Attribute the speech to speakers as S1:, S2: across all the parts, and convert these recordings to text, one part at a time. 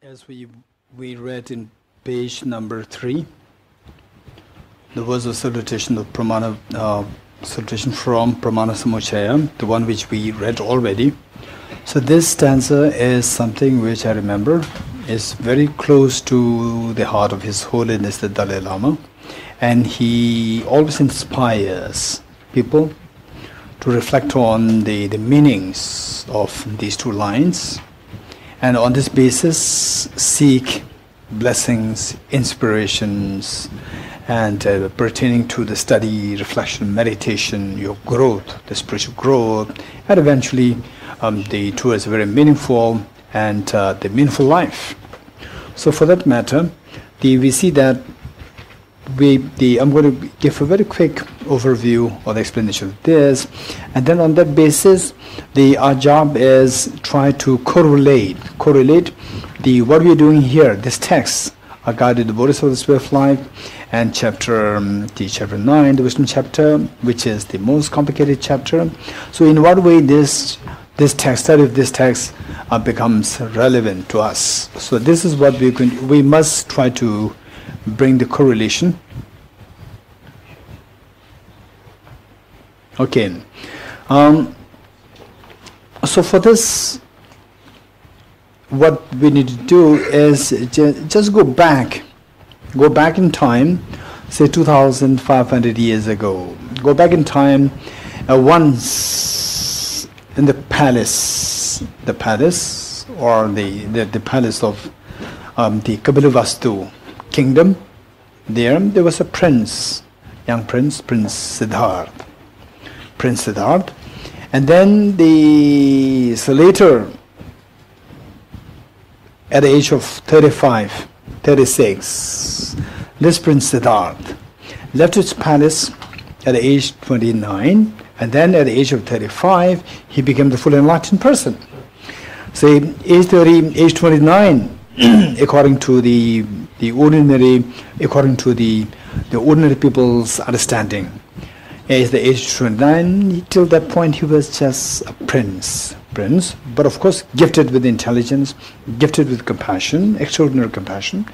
S1: As we read in page number 3, the words of salutation of Pramana, salutation from Pramana Samuchaya, the one which we read already. So this stanza is something which I remember is very close to the heart of His Holiness the Dalai Lama, and he always inspires people to reflect on the meanings of these two lines, and on this basis seek blessings, inspirations, and pertaining to the study, reflection, meditation, your growth, the spiritual growth, and eventually towards a very meaningful and the meaningful life. So for that matter, we see that I'm going to give a very quick overview or the explanation of this, and then on that basis, our job is try to correlate what we are doing here. This text, are guided the Bodhisattva of the Spirit of Life, and chapter 9, the wisdom chapter, which is the most complicated chapter. So in what way this text, study of this text becomes relevant to us. So this is what we must try to bring the correlation. Okay. So for this, what we need to do is just go back in time, say 2,500 years ago. Go back in time once in the palace or the palace of the Kabilavastu kingdom. There was a prince, young prince, Prince Siddhartha. And then so later, at the age of 36, this Prince Siddhartha left his palace at the age 29, and then at the age of 35, he became the full enlightened person. Say, age 30, age 29, according to the ordinary people's understanding, at the age of 29, till that point he was just a prince, but of course gifted with intelligence, gifted with compassion, extraordinary compassion,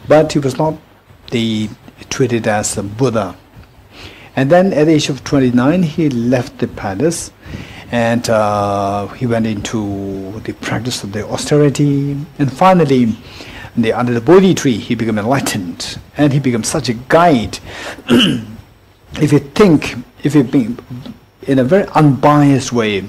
S1: but he was not treated as a Buddha. And then at the age of 29, he left the palace, and he went into the practice of the austerity, and finally under the Bodhi tree he became enlightened, and he became such a guide. If you be in a very unbiased way,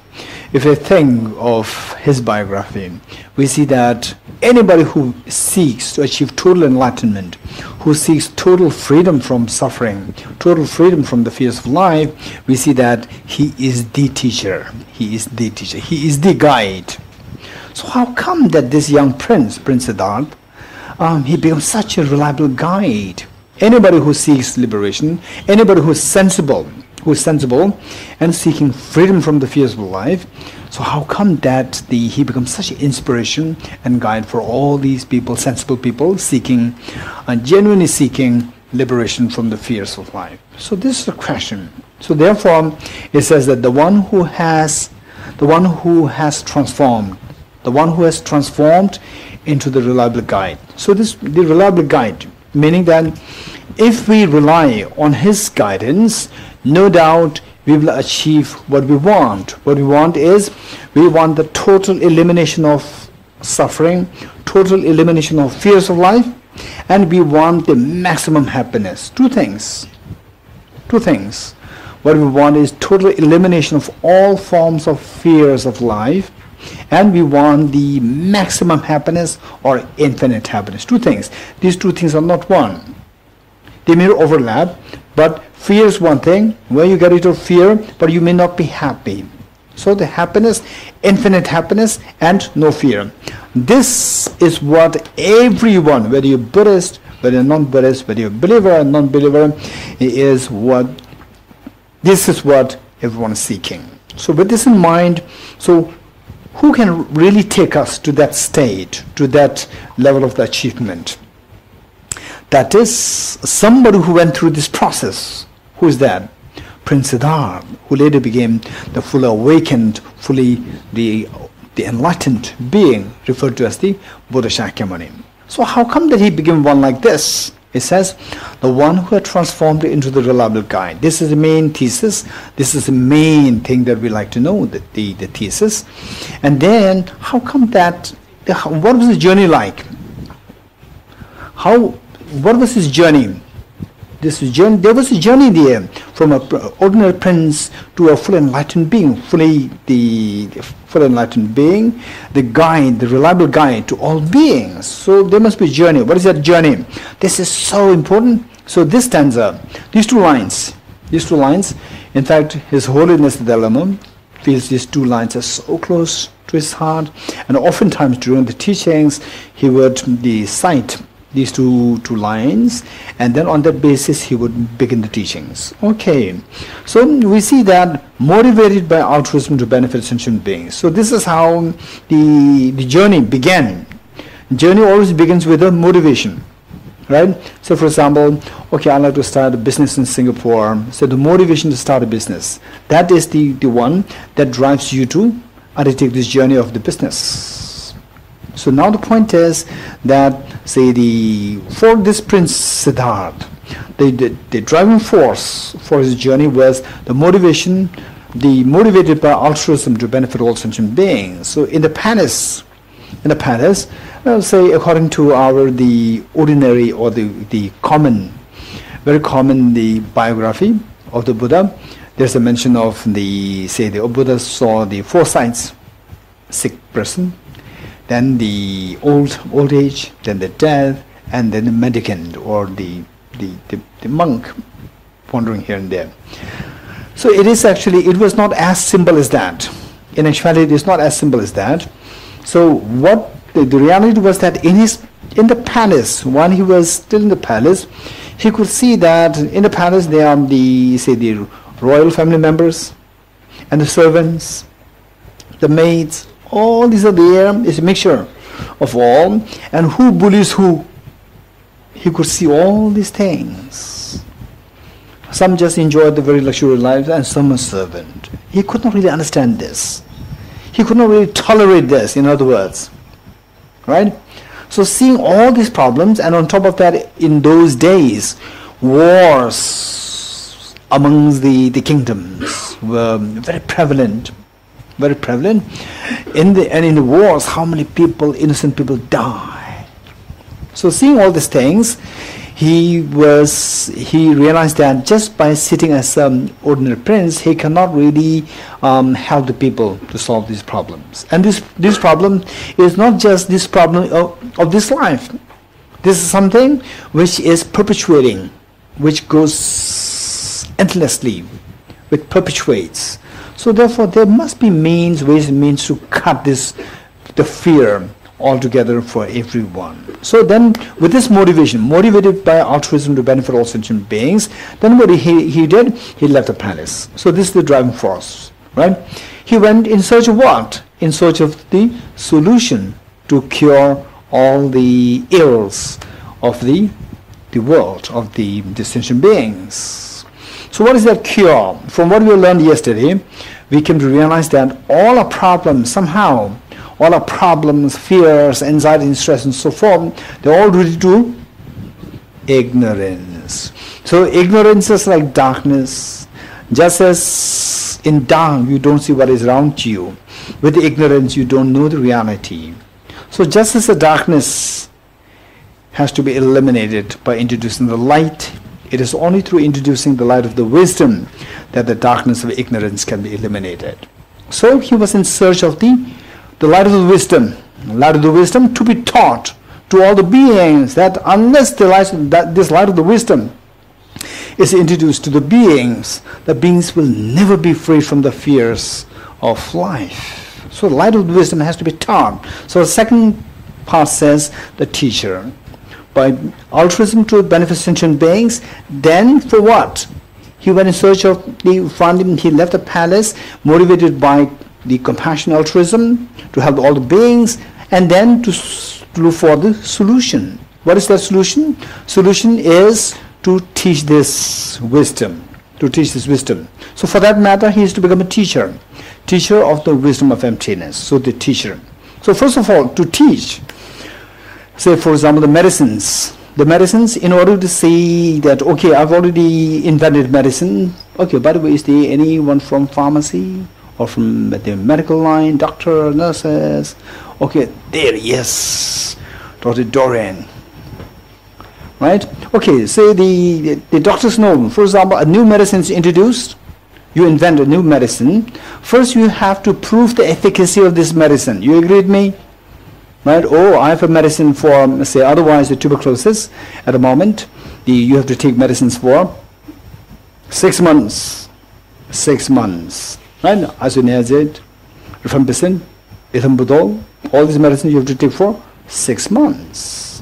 S1: if you think of his biography, we see that anybody who seeks to achieve total enlightenment, who seeks total freedom from suffering, total freedom from the fears of life, we see that he is the teacher, he is the guide. So how come that this young Prince Siddhartha, he becomes such a reliable guide? Anybody who seeks liberation, anybody who is sensible and seeking freedom from the fears of life, so how come that he becomes such an inspiration and guide for all these people, sensible people, seeking and genuinely seeking liberation from the fears of life? So this is the question. So therefore, it says that the one who has transformed into the reliable guide. So the reliable guide, meaning that if we rely on his guidance, no doubt we will achieve what we want. What we want is, we want the total elimination of suffering, total elimination of fears of life, and we want the maximum happiness. Two things. What we want is total elimination of all forms of fears of life, and we want the maximum happiness or infinite happiness. Two things. These two things are not one. They may overlap, but fear is one thing, where you get rid of fear, but you may not be happy. So the happiness, infinite happiness, and no fear. This is what everyone, whether you're Buddhist, whether you're non-Buddhist, whether you're believer or non-believer, this is what everyone is seeking. So with this in mind, so who can really take us to that state, to that level of the achievement? That is somebody who went through this process. Who is that? Prince Siddhartha, who later became the fully awakened, fully the the enlightened being referred to as the Buddha Shakyamuni. So how come that he became one like this? It says, the one who had transformed into the reliable guide. This is the main thesis. This is the main thing that we like to know, the thesis. And then, how come that, what was his journey like? What was his journey? There was a journey there from an ordinary prince to a full enlightened being, the full enlightened being, the guide, the reliable guide to all beings. So there must be a journey. What is that journey? This is so important. So this stanza, these two lines, in fact, His Holiness the Dalai Lama feels these two lines are so close to his heart, and oftentimes during the teachings he would cite these two lines, and then on that basis he would begin the teachings. Okay, so we see that motivated by altruism to benefit sentient beings. So this is how the journey began. Journey always begins with a motivation, right? So for example, okay, I'd like to start a business in Singapore. So the motivation to start a business, that is the one that drives you to undertake this journey of the business. So now the point is that, say, for this Prince Siddhartha, the driving force for his journey was the motivation, motivated by altruism to benefit all sentient beings. So in the palace, say according to the ordinary or the common, very common, the biography of the Buddha, there's a mention of the Buddha saw the four sights: sick person, then the old age, then the death, and then the mendicant or the monk wandering here and there. So it was not as simple as that. In actuality, it is not as simple as that. So what the reality was that in the palace, when he was still in the palace, he could see that in the palace there are the royal family members and the servants, the maids. All these are there. It's a mixture of all. And who bullies who? He could see all these things. Some just enjoyed the very luxurious lives and some a servant. He could not really understand this. He could not really tolerate this, in other words. Right? So seeing all these problems, and on top of that, in those days, wars amongst the kingdoms were very prevalent. Very prevalent. In the wars, how many people, innocent people, die. So seeing all these things, he realized that just by sitting as an ordinary prince, he cannot really help the people to solve these problems. And this problem is not just this problem of this life. This is something which is perpetuating, which goes endlessly, which perpetuates. So therefore, there must be ways and means to cut the fear altogether for everyone. So then, with this motivation, motivated by altruism to benefit all sentient beings, then what he did, he left the palace. So this is the driving force, right? He went in search of what? In search of the solution to cure all the ills of the world, of the sentient beings. So what is that cure? From what we learned yesterday, we came to realize that all our problems, somehow, all our problems, fears, anxiety, stress, and so forth, they're all related to ignorance. So ignorance is like darkness. Just as in dark you don't see what is around you, with ignorance you don't know the reality. So just as the darkness has to be eliminated by introducing the light, it is only through introducing the light of the wisdom that the darkness of ignorance can be eliminated. So he was in search of the light of the wisdom to be taught to all the beings, that unless this light of the wisdom is introduced to the beings will never be free from the fears of life. So the light of the wisdom has to be taught. So the second part says the teacher. By altruism to benefit sentient beings, then for what? He went in search of he left the palace, motivated by the compassion altruism to help all the beings, and then to look for the solution. What is that solution? Solution is to teach this wisdom. So for that matter, he is to become a teacher. teacher of the wisdom of emptiness. So the teacher. So first of all, to teach, say for example the medicines, in order to say that, okay, I've already invented medicine. Okay, by the way, is there anyone from pharmacy or from the medical line, doctor, nurses? Okay, there, yes, Dr. Dorian. Right? Okay, say the doctors know, for example, a new medicine is introduced, you invent a new medicine. First you have to prove the efficacy of this medicine. You agree with me? Right? Oh, I have a medicine for, say, otherwise the tuberculosis at the moment. You have to take medicines for 6 months. 6 months. Right? Isoniazid, rifampicin, ethambutol, all these medicines you have to take for 6 months.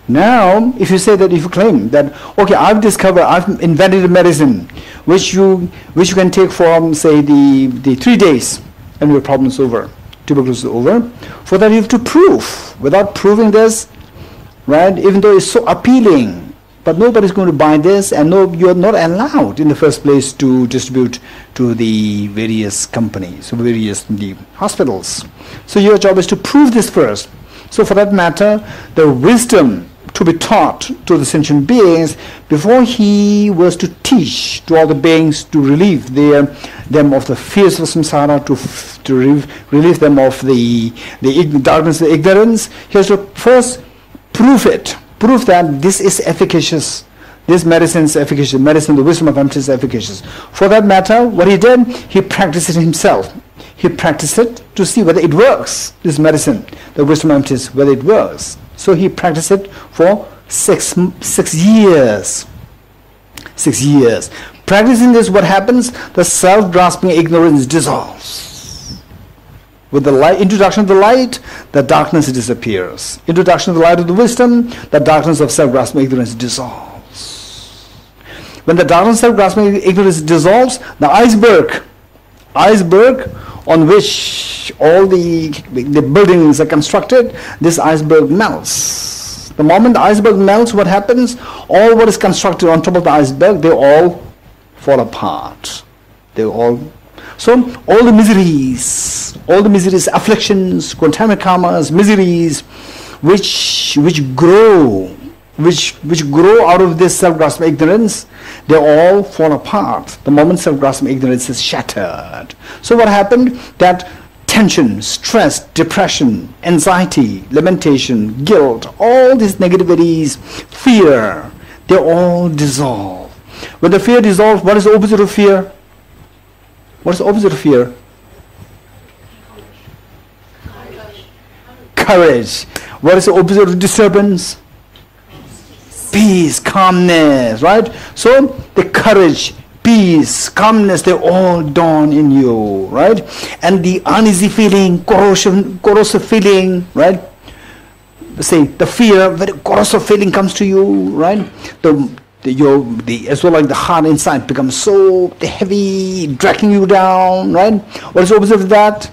S1: Now, if you say that, if you claim that, okay, I've invented a medicine which you can take for, say, the 3 days, and your problem is over, tuberculosis is over. For that you have to prove. Without proving this, right, even though it's so appealing, but nobody's going to buy this, and no, you're not allowed in the first place to distribute to the various companies, the hospitals. So your job is to prove this first. So for that matter, the wisdom to be taught to the sentient beings, before he was to teach to all the beings to relieve them of the fears of samsara, to relieve them of the darkness, the ignorance, he has to first prove that this is efficacious. This medicine is efficacious. Medicine, the wisdom of emptiness is efficacious. For that matter, what he did, he practiced it himself. He practiced it to see whether it works, this medicine, the wisdom of emptiness, whether it works. So he practiced it for 6 years. 6 years. Practicing this, what happens? The self-grasping ignorance dissolves. With the introduction of the light, the darkness disappears. Introduction of the light of the wisdom, the darkness of self-grasping ignorance dissolves. When the darkness of self-grasping ignorance dissolves, the iceberg on which all the buildings are constructed, this iceberg melts. The moment the iceberg melts, what happens? All what is constructed on top of the iceberg, they all fall apart. So all the miseries, afflictions, contaminant karmas, miseries, which grow out of this self-grasping ignorance, they all fall apart the moment self-grasping ignorance is shattered. So what happened? That tension, stress, depression, anxiety, lamentation, guilt, all these negativities, fear, they all dissolve. When the fear dissolves, what is the opposite of fear? What is the opposite of fear? Courage. What is the opposite of disturbance? Peace, calmness, right? So the courage, peace, calmness, they all dawn in you, right? And the uneasy feeling, corrosive feeling, right? Say the fear, very corrosive feeling comes to you, right? As well, like the heart inside becomes so heavy, dragging you down, right? What is the opposite of that?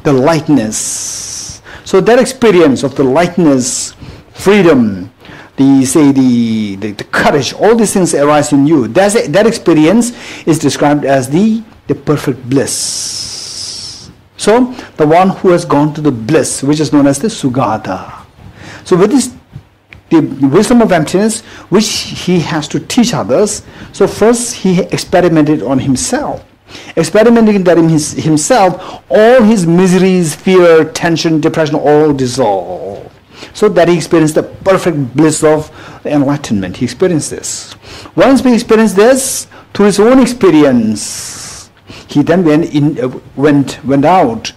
S1: The lightness. So that experience of the lightness, freedom, the courage, all these things arise in you. That experience is described as the perfect bliss. So the one who has gone to the bliss, which is known as the Sugata. So with this, the wisdom of emptiness, which he has to teach others. So first he experimented on himself. Experimenting that in himself, all his miseries, fear, tension, depression, all dissolve. So that he experienced the perfect bliss of enlightenment. He experienced this. Once he experienced this, through his own experience, he then went out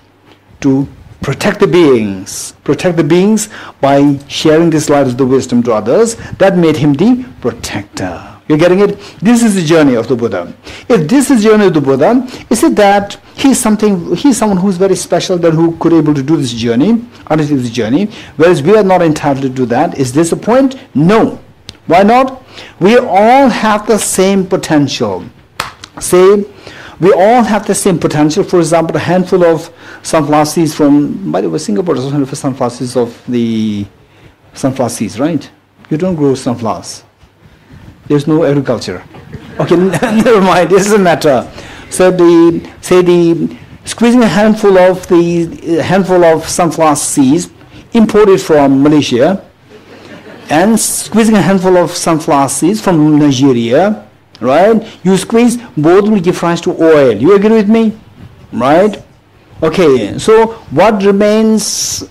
S1: to protect the beings by sharing this light of the wisdom to others. That made him the protector. You're getting it? This is the journey of the Buddha. If this is the journey of the Buddha, is it that he's someone who's very special, that who could able to do this journey, undertake this journey, whereas we are not entitled to do that? Is this the point? No. Why not? We all have the same potential. Say, we all have the same potential. For example, a handful of sunflower seeds from, by the way, Singapore doesn't have sunflower seeds of the sunflower seeds, right? You don't grow sunflowers. There's no agriculture. Okay, never mind. This doesn't matter. So the squeezing a handful of sunflower seeds imported from Malaysia, and squeezing a handful of sunflower seeds from Nigeria, right? You squeeze, both will give rise to oil. You agree with me? Right? Okay, so what remains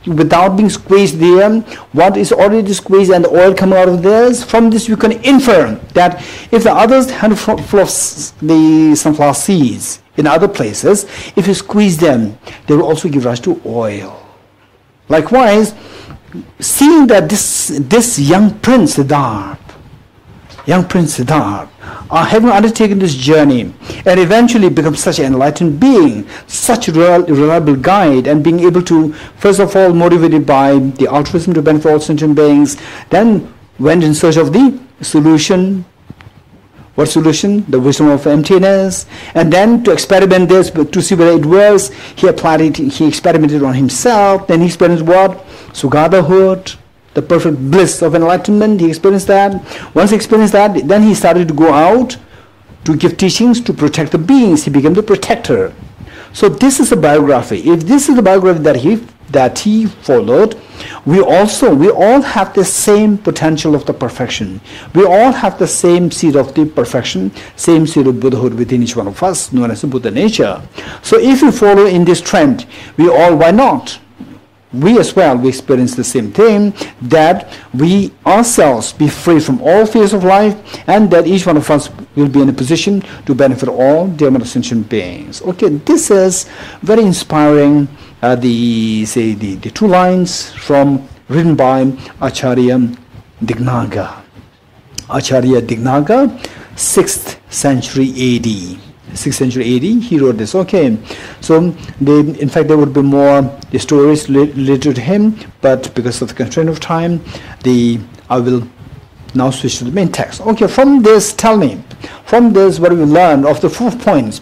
S1: without being squeezed there, what is already squeezed and the oil coming out of this, from this you can infer that if the others handful of the sunflower seeds in other places, if you squeeze them, they will also give rise to oil. Likewise, seeing that this young Prince Siddhartha, are having undertaken this journey and eventually become such an enlightened being, such a reliable guide, and being able to, first of all, motivated by the altruism to benefit all sentient beings, then went in search of the solution. What solution? The wisdom of emptiness. And then to experiment this, to see whether it works, he applied it, he experimented on himself, then he experienced what? Sugadhahood, the perfect bliss of enlightenment. He experienced that. Once he experienced that, then he started to go out to give teachings to protect the beings. He became the protector. So this is a biography. If this is the biography that he followed, we all have the same potential of the perfection. We all have the same seed of the perfection, same seed of Buddhahood within each one of us, known as the Buddha nature. So if we follow in this trend, why not? We as well, we experience the same thing, that we ourselves be free from all fears of life, and that each one of us will be in a position to benefit all the sentient beings. Okay, this is very inspiring. The two lines written by Acharya Dignaga. Acharya Dignaga, 6th century AD. 6th century AD, he wrote this. Okay, so in fact there would be more stories related to him, but because of the constraint of time, I will now switch to the main text. Okay, from this, tell me, from this, what we learned of the 4 points: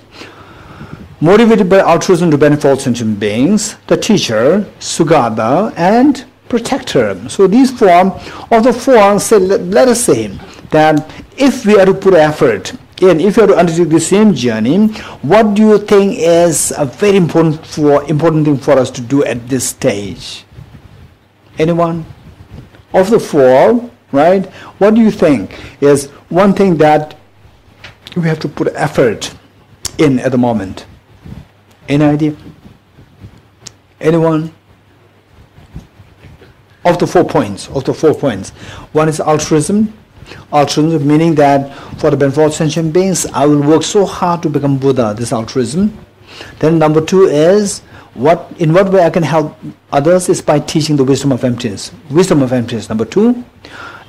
S1: motivated by altruism to benefit all sentient beings, the teacher, Sugata, and protector. So these 4 of the 4, let us say that if we are to put effort, and if you are to undertake the same journey, what do you think is a very important thing for us to do at this stage? Anyone? Of the 4, right? What do you think is one thing that we have to put effort in at the moment? Any idea? Anyone? Of the 4 points, one is altruism. Altruism meaning that for the benefit of sentient beings, I will work so hard to become Buddha, this altruism. Then number 2 is, in what way I can help others is by teaching the wisdom of emptiness. Wisdom of emptiness, number 2.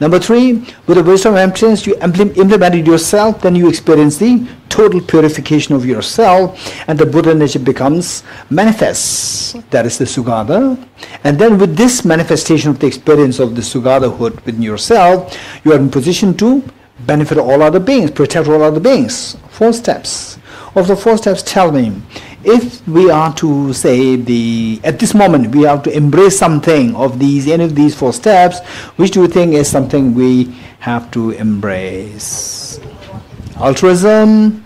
S1: Number 3, with the wisdom of emptiness, you implement it yourself, then you experience the total purification of yourself, and the Buddha nature becomes manifest. That is the Sugata. And then with this manifestation of the experience of the Sugadhahood within yourself, you are in position to benefit all other beings, protect all other beings. 4 steps. Of the 4 steps, tell me, if we are to say at this moment we have to embrace something of any of these 4 steps, which do you think is something we have to embrace? Altruism.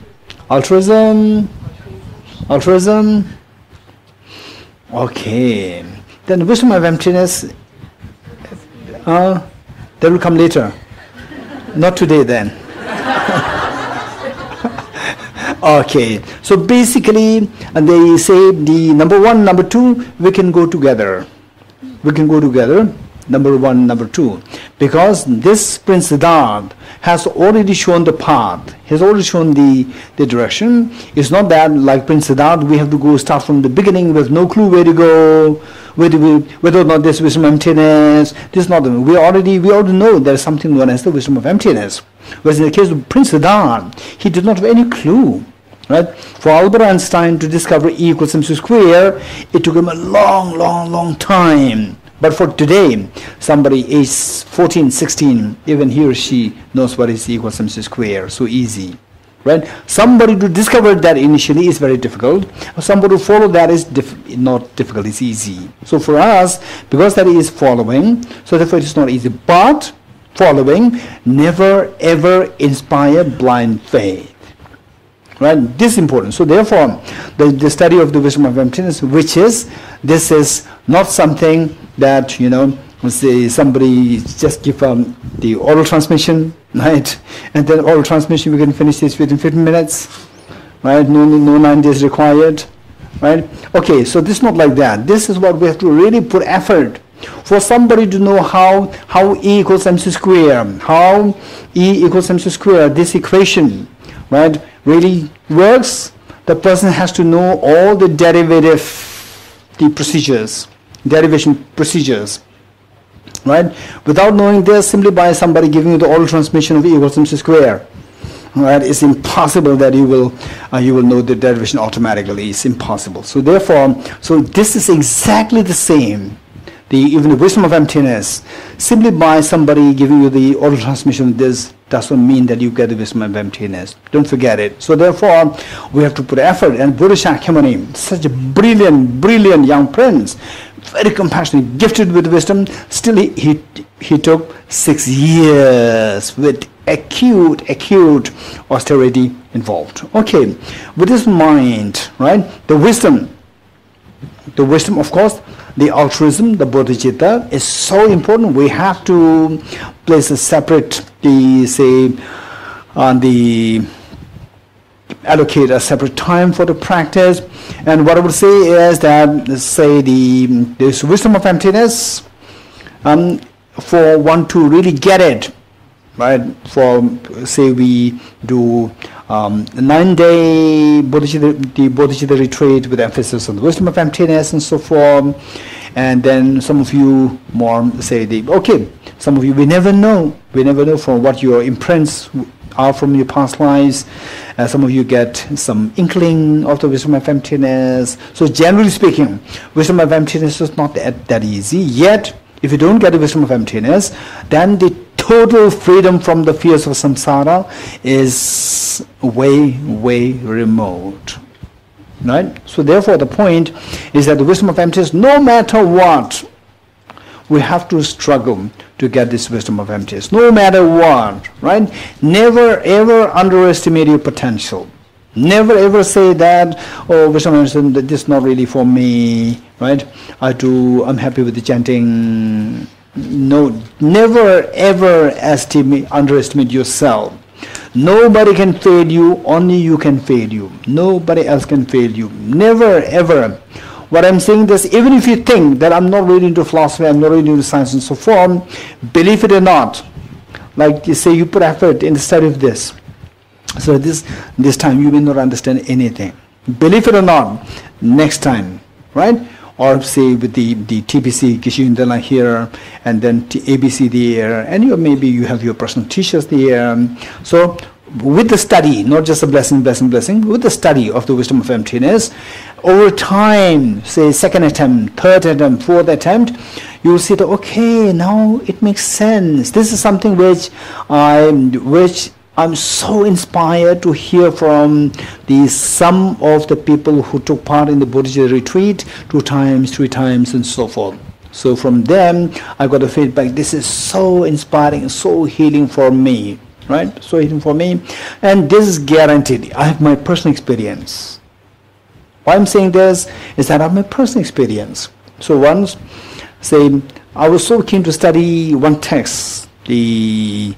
S1: Okay. Then wisdom of emptiness, that will come later. Not today then. Okay, so basically they say the number 1, number 2, we can go together. Number 1, number 2, because this Prince Siddhartha has already shown the path. He has already shown the direction. It's not that like Prince Siddhartha we have to start from the beginning with no clue where to go, whether or not there's wisdom of emptiness. This is not the, we already know there's something known as the wisdom of emptiness. Whereas in the case of Prince Siddhartha, he did not have any clue. Right? For Albert Einstein to discover E equals mc square, it took him a long time. But for today, somebody aged 14, 16, even he or she knows what is E equals mc square. So easy. Right? Somebody to discover that initially is very difficult. Somebody to follow that is not difficult, it's easy. So for us, because that is following, so therefore it is not easy. But following never ever inspire blind faith. Right? This is important. So therefore, the study of the wisdom of emptiness, this is not something that, say somebody just give the oral transmission, right? And then oral transmission, we can finish this within 15 minutes, right? No 9 days required, right? Okay, so this is not like that. This is what we have to really put effort for somebody to know how E equals mc square, how E equals mc square, this equation, right, really works. The person has to know all the derivation procedures, right? Without knowing this, simply by somebody giving you the oral transmission of E equals mc square, right, it's impossible that you will know the derivation automatically. It's impossible. So therefore, so this is exactly the same. Even the wisdom of emptiness, simply by somebody giving you the oral transmission of this doesn't mean that you get the wisdom of emptiness. Don't forget it. So therefore, we have to put effort. And Bodhisattvacharyāvatāra, such a brilliant young prince, very compassionate, gifted with wisdom, still he took 6 years with acute austerity involved. Okay, with this mind, right, the wisdom, of course, the altruism, the bodhicitta is so important. We have to place a separate, allocate a separate time for the practice. And what I would say is that, this wisdom of emptiness, for one to really get it, right? For we do 9-day Bodhicitta retreat with emphasis on the wisdom of emptiness and so forth. And then some of you more some of you, we never know from what your imprints are from your past lives. Some of you get some inkling of the wisdom of emptiness. So generally speaking, wisdom of emptiness is not that easy. Yet, if you don't get the wisdom of emptiness, then the total freedom from the fears of samsara is way remote. Right? So therefore the point is that the wisdom of emptiness, no matter what, we have to struggle to get this wisdom of emptiness. No matter what, right? Never ever underestimate your potential. Never ever say that, oh, wisdom of emptiness, this is not really for me, right? I'm happy with the chanting. No, never ever underestimate yourself. Nobody can fail you, only you can fail you. Nobody else can fail you. Never ever. What I'm saying is, even if you think that I'm not really into philosophy, I'm not really into science and so forth, believe it or not, like you say, you put effort in the study of this. So this time you may not understand anything. Believe it or not, next time, right? Or say with the TPC, Geshe here, and then ABC there, and maybe you have your personal teachers there. So with the study, not just a blessing, with the study of the wisdom of emptiness, over time, say second attempt, third attempt, fourth attempt, you will see that, okay, now it makes sense. This is something which I'm so inspired to hear from some of the people who took part in the Bodhicitta retreat 2 times, 3 times, and so forth. So from them, I got the feedback, this is so inspiring, so healing for me, right? So healing for me. And this is guaranteed. I have my personal experience. Why I'm saying this is that I have my personal experience. So once, I was so keen to study one text, the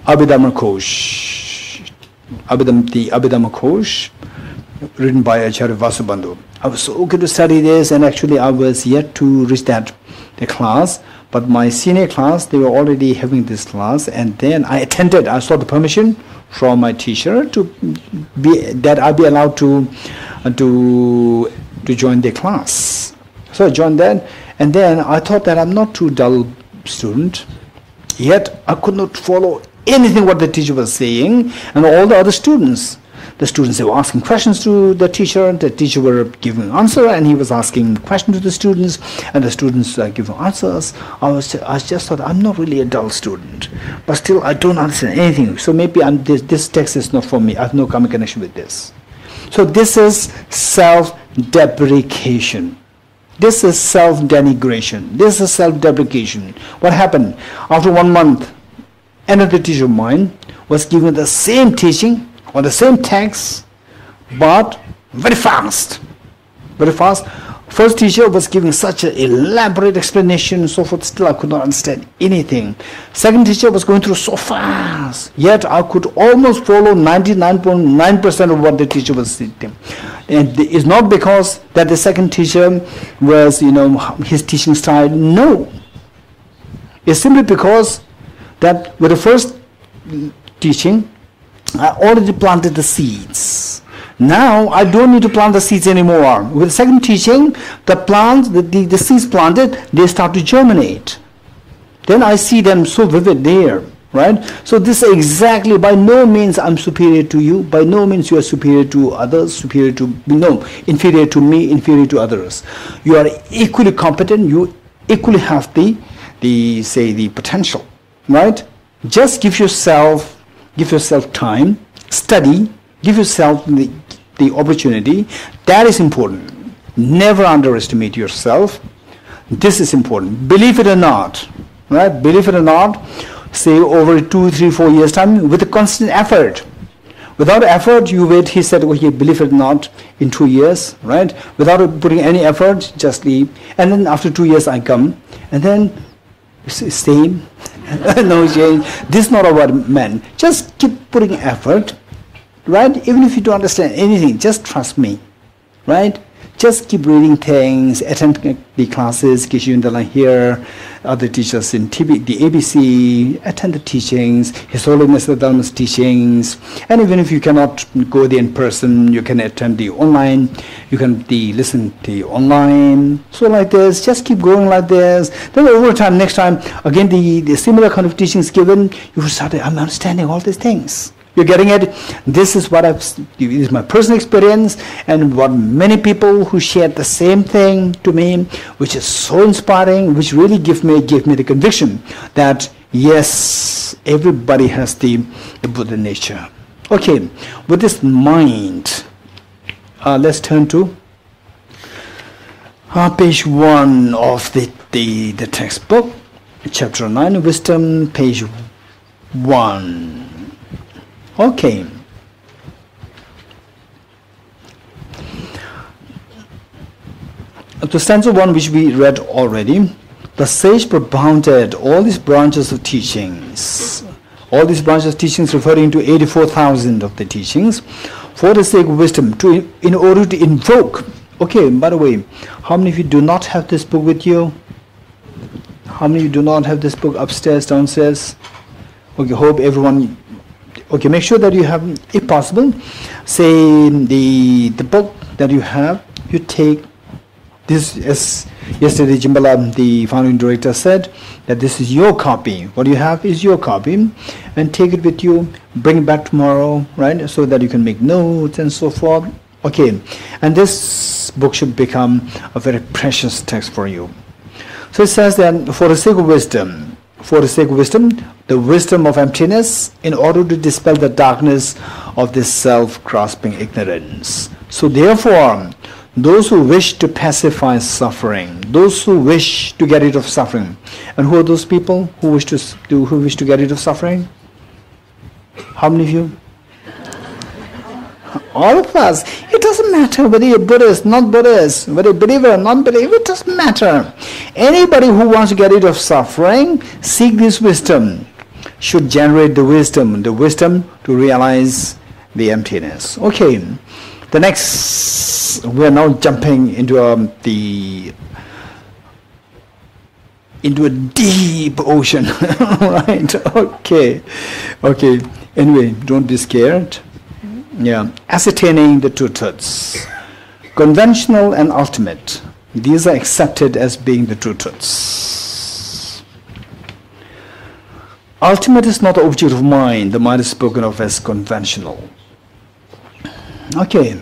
S1: Abhidhamma Kosh, written by Acharya Vasubandhu. I was so good to study this, and actually I was yet to reach the class, but my senior class, they were already having this class, and then I attended. I sought the permission from my teacher that I'd be allowed to join the class. So I joined that, and then I thought that I'm not too dull student, yet I could not follow anything what the teacher was saying, and all the other students. The students, they were asking questions to the teacher were giving answer, and he was asking questions to the students, and the students giving answers. I just thought, I'm not really a dull student, but still I don't understand anything. So maybe this text is not for me. I have no common connection with this. So this is self-deprecation. This is self-denigration. This is self-deprecation. What happened? After 1 month, another teacher of mine was giving the same teaching or the same text, but very fast. Very fast. First teacher was giving such an elaborate explanation and so forth, still I could not understand anything. Second teacher was going through so fast, yet I could almost follow 99.9% of what the teacher was saying. And it's not because that the second teacher was, his teaching style. No. It's simply because that with the first teaching, I already planted the seeds. Now I don't need to plant the seeds anymore. With the second teaching, the seeds planted, they start to germinate. Then I see them so vivid there, right? So this is exactly, by no means I'm superior to you, by no means you are superior to others, inferior to me, inferior to others. You are equally competent, you equally have the potential, right? Just give yourself time, study, give yourself the opportunity. That is important. Never underestimate yourself. This is important. Believe it or not, right? Believe it or not, say over 2, 3, 4 years time with a constant effort. Without effort, you wait, he said, okay, believe it or not, in 2 years, right? Without putting any effort, just leave. And then after 2 years I come, and then same, no change. This is not about men. Just keep putting effort. Right? Even if you don't understand anything, just trust me. Right? Just keep reading things, attend the classes, Geshe here, other teachers in the ABC, attend the teachings, His Holiness the Dharma's teachings, and even if you cannot go there in person, you can attend the online, you can listen to the online. So like this, just keep going like this. Then over time, next time, again the similar kind of teachings given, you will start, I'm understanding all these things. You're getting it? This is what this is my personal experience, and what many people who shared the same thing to me, which is so inspiring, which really gave me the conviction that yes, everybody has the Buddha nature. Okay, with this mind, let's turn to page 1 of the textbook, chapter 9, wisdom, page 1. Okay. To stanza 1, which we read already, the sage propounded all these branches of teachings. All these branches of teachings referring to 84,000 of the teachings for the sake of wisdom, in order to invoke. Okay, by the way, how many of you do not have this book with you? How many of you do not have this book upstairs, downstairs? Okay, hope everyone. Okay, make sure that you have, if possible, say the book that you have, you take this, as yesterday Jimbala, the founding director, said, that this is your copy. What you have is your copy, and take it with you, bring it back tomorrow, right, so that you can make notes and so forth. Okay, and this book should become a very precious text for you. So it says that for the sake of wisdom, the wisdom of emptiness, in order to dispel the darkness of this self-grasping ignorance. So therefore, those who wish to pacify suffering, those who wish to get rid of suffering, and who are those people who wish to get rid of suffering? How many of you? All of us. It doesn't matter whether you're Buddhist, not Buddhist, whether you're believer, non-believer, it doesn't matter. Anybody who wants to get rid of suffering, seek this wisdom, should generate the wisdom to realize the emptiness. Okay, the next, we are now jumping into a deep ocean, right? Okay. Anyway, don't be scared. Yeah, ascertaining the two truths, conventional and ultimate. These are accepted as being the two truths. Ultimate is not the object of mind. The mind is spoken of as conventional. Okay.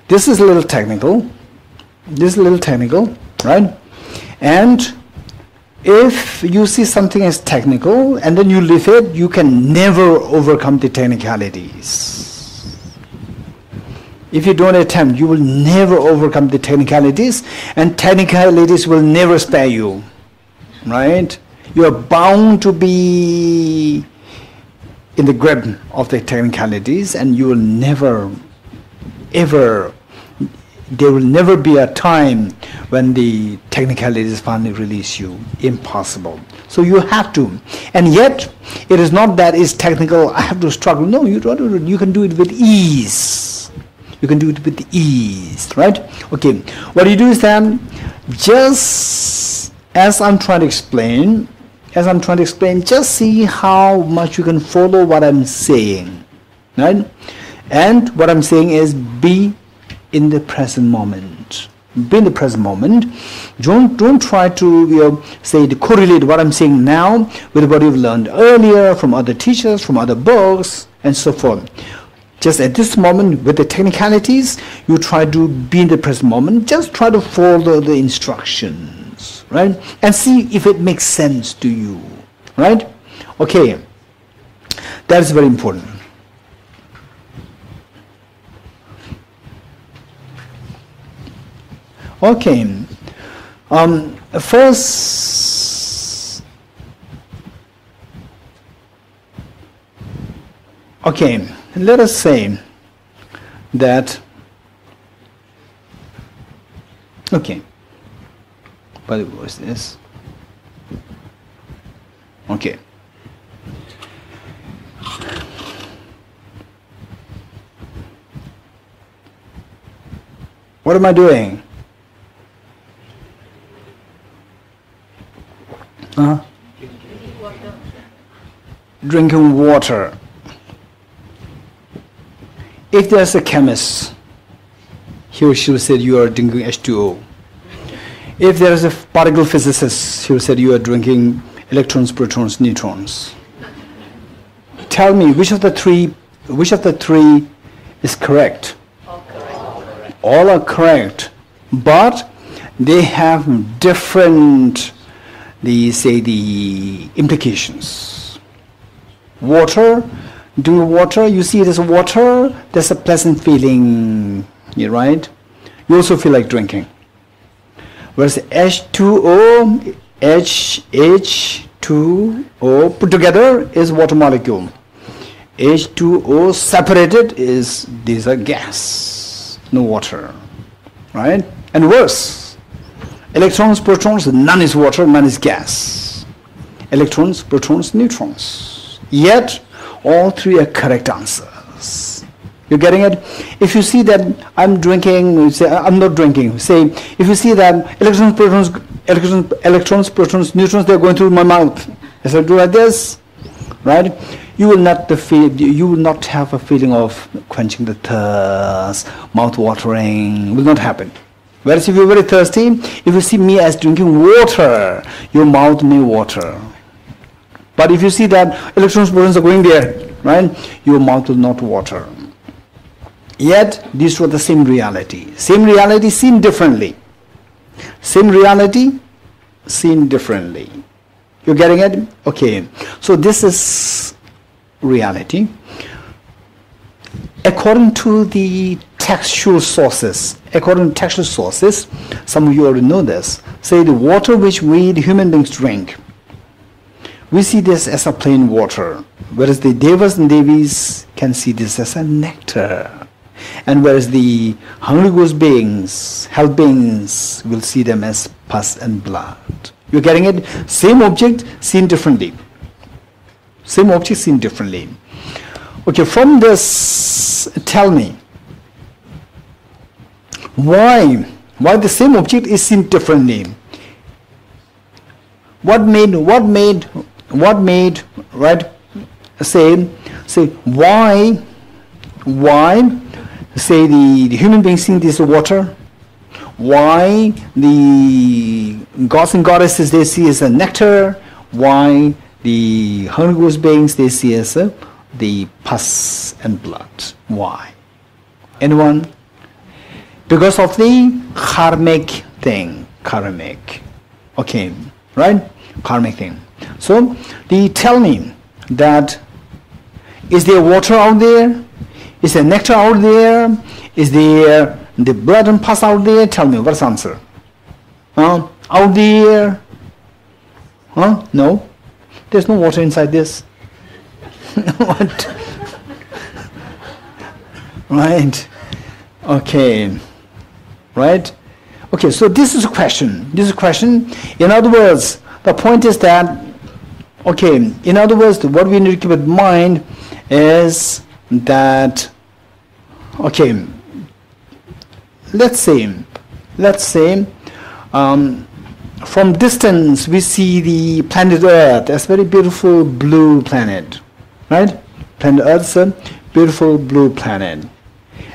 S1: This is a little technical. Right? And if you see something as technical and then you live it, you can never overcome the technicalities. If you don't attempt, you will never overcome the technicalities, and technicalities will never spare you. Right? You are bound to be in the grip of the technicalities, and you will never, ever, there will never be a time when the technicalities finally release you. Impossible. So you have to. And yet, it is not that it's technical, I have to struggle. No, you don't. You can do it with ease. You can do it with ease, right? Okay. What you do is then, just as I'm trying to explain, just see how much you can follow what I'm saying, right? And what I'm saying is, be in the present moment. Be in the present moment. Don't try to to correlate what I'm saying now with what you've learned earlier from other teachers, from other books, and so forth. Just at this moment, with the technicalities, you try to be in the present moment. Just try to follow the instructions, right? And see if it makes sense to you, right? Okay, that is very important. Okay, first, okay, let us say that, okay, by the way, what is this? Okay. What am I doing? Drinking water. If there's a chemist, he or she will say you are drinking H2O. If there is a particle physicist, he will say you are drinking electrons, protons, neutrons. Tell me, which of the three is correct?
S2: All correct.
S1: All are correct, but they have different, the implications. Water, doing water, you see it as water, there's a pleasant feeling, right? You also feel like drinking. Whereas H2O, H2O put together is water molecule. H2O separated these are gas, no water, right? And worse, electrons, protons, none is water, none is gas. Electrons, protons, neutrons. Yet, all three are correct answers. You're getting it? If you see that I'm drinking, you say I'm not drinking. Say, if you see that electrons, protons, neutrons, they're going through my mouth. As I do like this, right? You will not have a feeling of quenching the thirst, mouth watering. Will not happen. Whereas if you're very thirsty, if you see me as drinking water, your mouth may water. But if you see that electrons, protons are going there, right, your mouth will not water. Yet, these were the same reality. Same reality seen differently. Same reality seen differently. You're getting it? Okay. So this is reality. According to the textual sources, some of you already know this, say the water which we, the human beings, drink, we see this as a plain water, whereas the devas and devis can see this as a nectar. And whereas the hungry ghost beings, hell beings, will see them as pus and blood. You're getting it? Same object seen differently. Same object seen differently. Okay, from this, tell me, why the same object is seen differently? What made, right, say, why, say the human being seeing this water, why the gods and goddesses they see as a nectar, why the hungry ghost beings they see as the pus and blood. Why? Anyone? Because of the karmic thing. Karmic. Okay, right? Karmic thing. So, tell me that, is there water out there? Is there nectar out there? Is there the blood and pus out there? Tell me, what's the answer? Out there? Huh? No? There's no water inside this. What? Right? Okay. Right? Okay, so this is a question. This is a question. In other words, the point is that, okay, in other words, what we need to keep in mind is that, okay, let's say, from distance we see the planet Earth as a very beautiful blue planet, right? Planet Earth is a beautiful blue planet.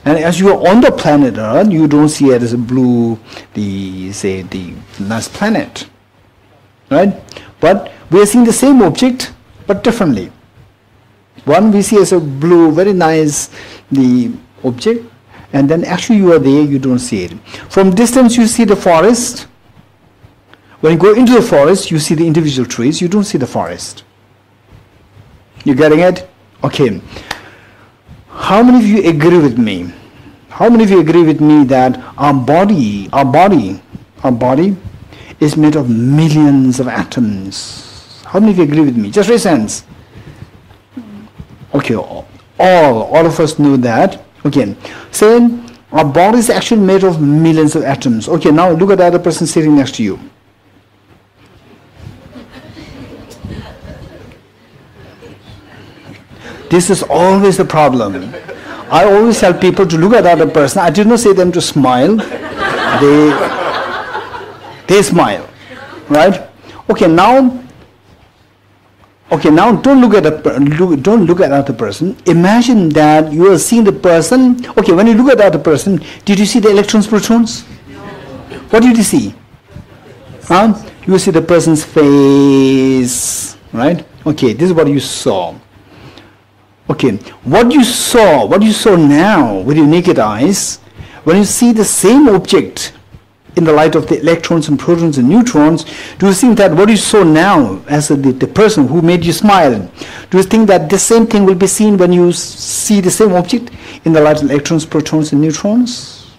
S1: And as you are on the planet Earth, you don't see it as a blue, the nice planet, right? But we are seeing the same object, but differently. One we see as a blue, very nice, the object, and then actually you are there, you don't see it. From distance you see the forest. When you go into the forest, you see the individual trees, you don't see the forest. You getting it? Okay. How many of you agree with me? How many of you agree with me that our body is made of millions of atoms? How many of you agree with me? Just raise hands. Okay, all of us know that. Okay, so our body is actually made of millions of atoms. Okay, now look at the other person sitting next to you. This is always the problem. I always tell people to look at the other person. I did not say them to smile. They smile, right? Okay, now don't look at the other person. Imagine that you are seeing the person. Okay, when you look at the other person, did you see the electrons, protons? What did you see? You see the person's face, right? Okay, this is what you saw. Okay, what you saw now with your naked eyes, when you see the same object in the light of the electrons and protons and neutrons, do you think that what you saw now as the person who made you smile, do you think that the same thing will be seen when you see the same object in the light of electrons, protons and neutrons?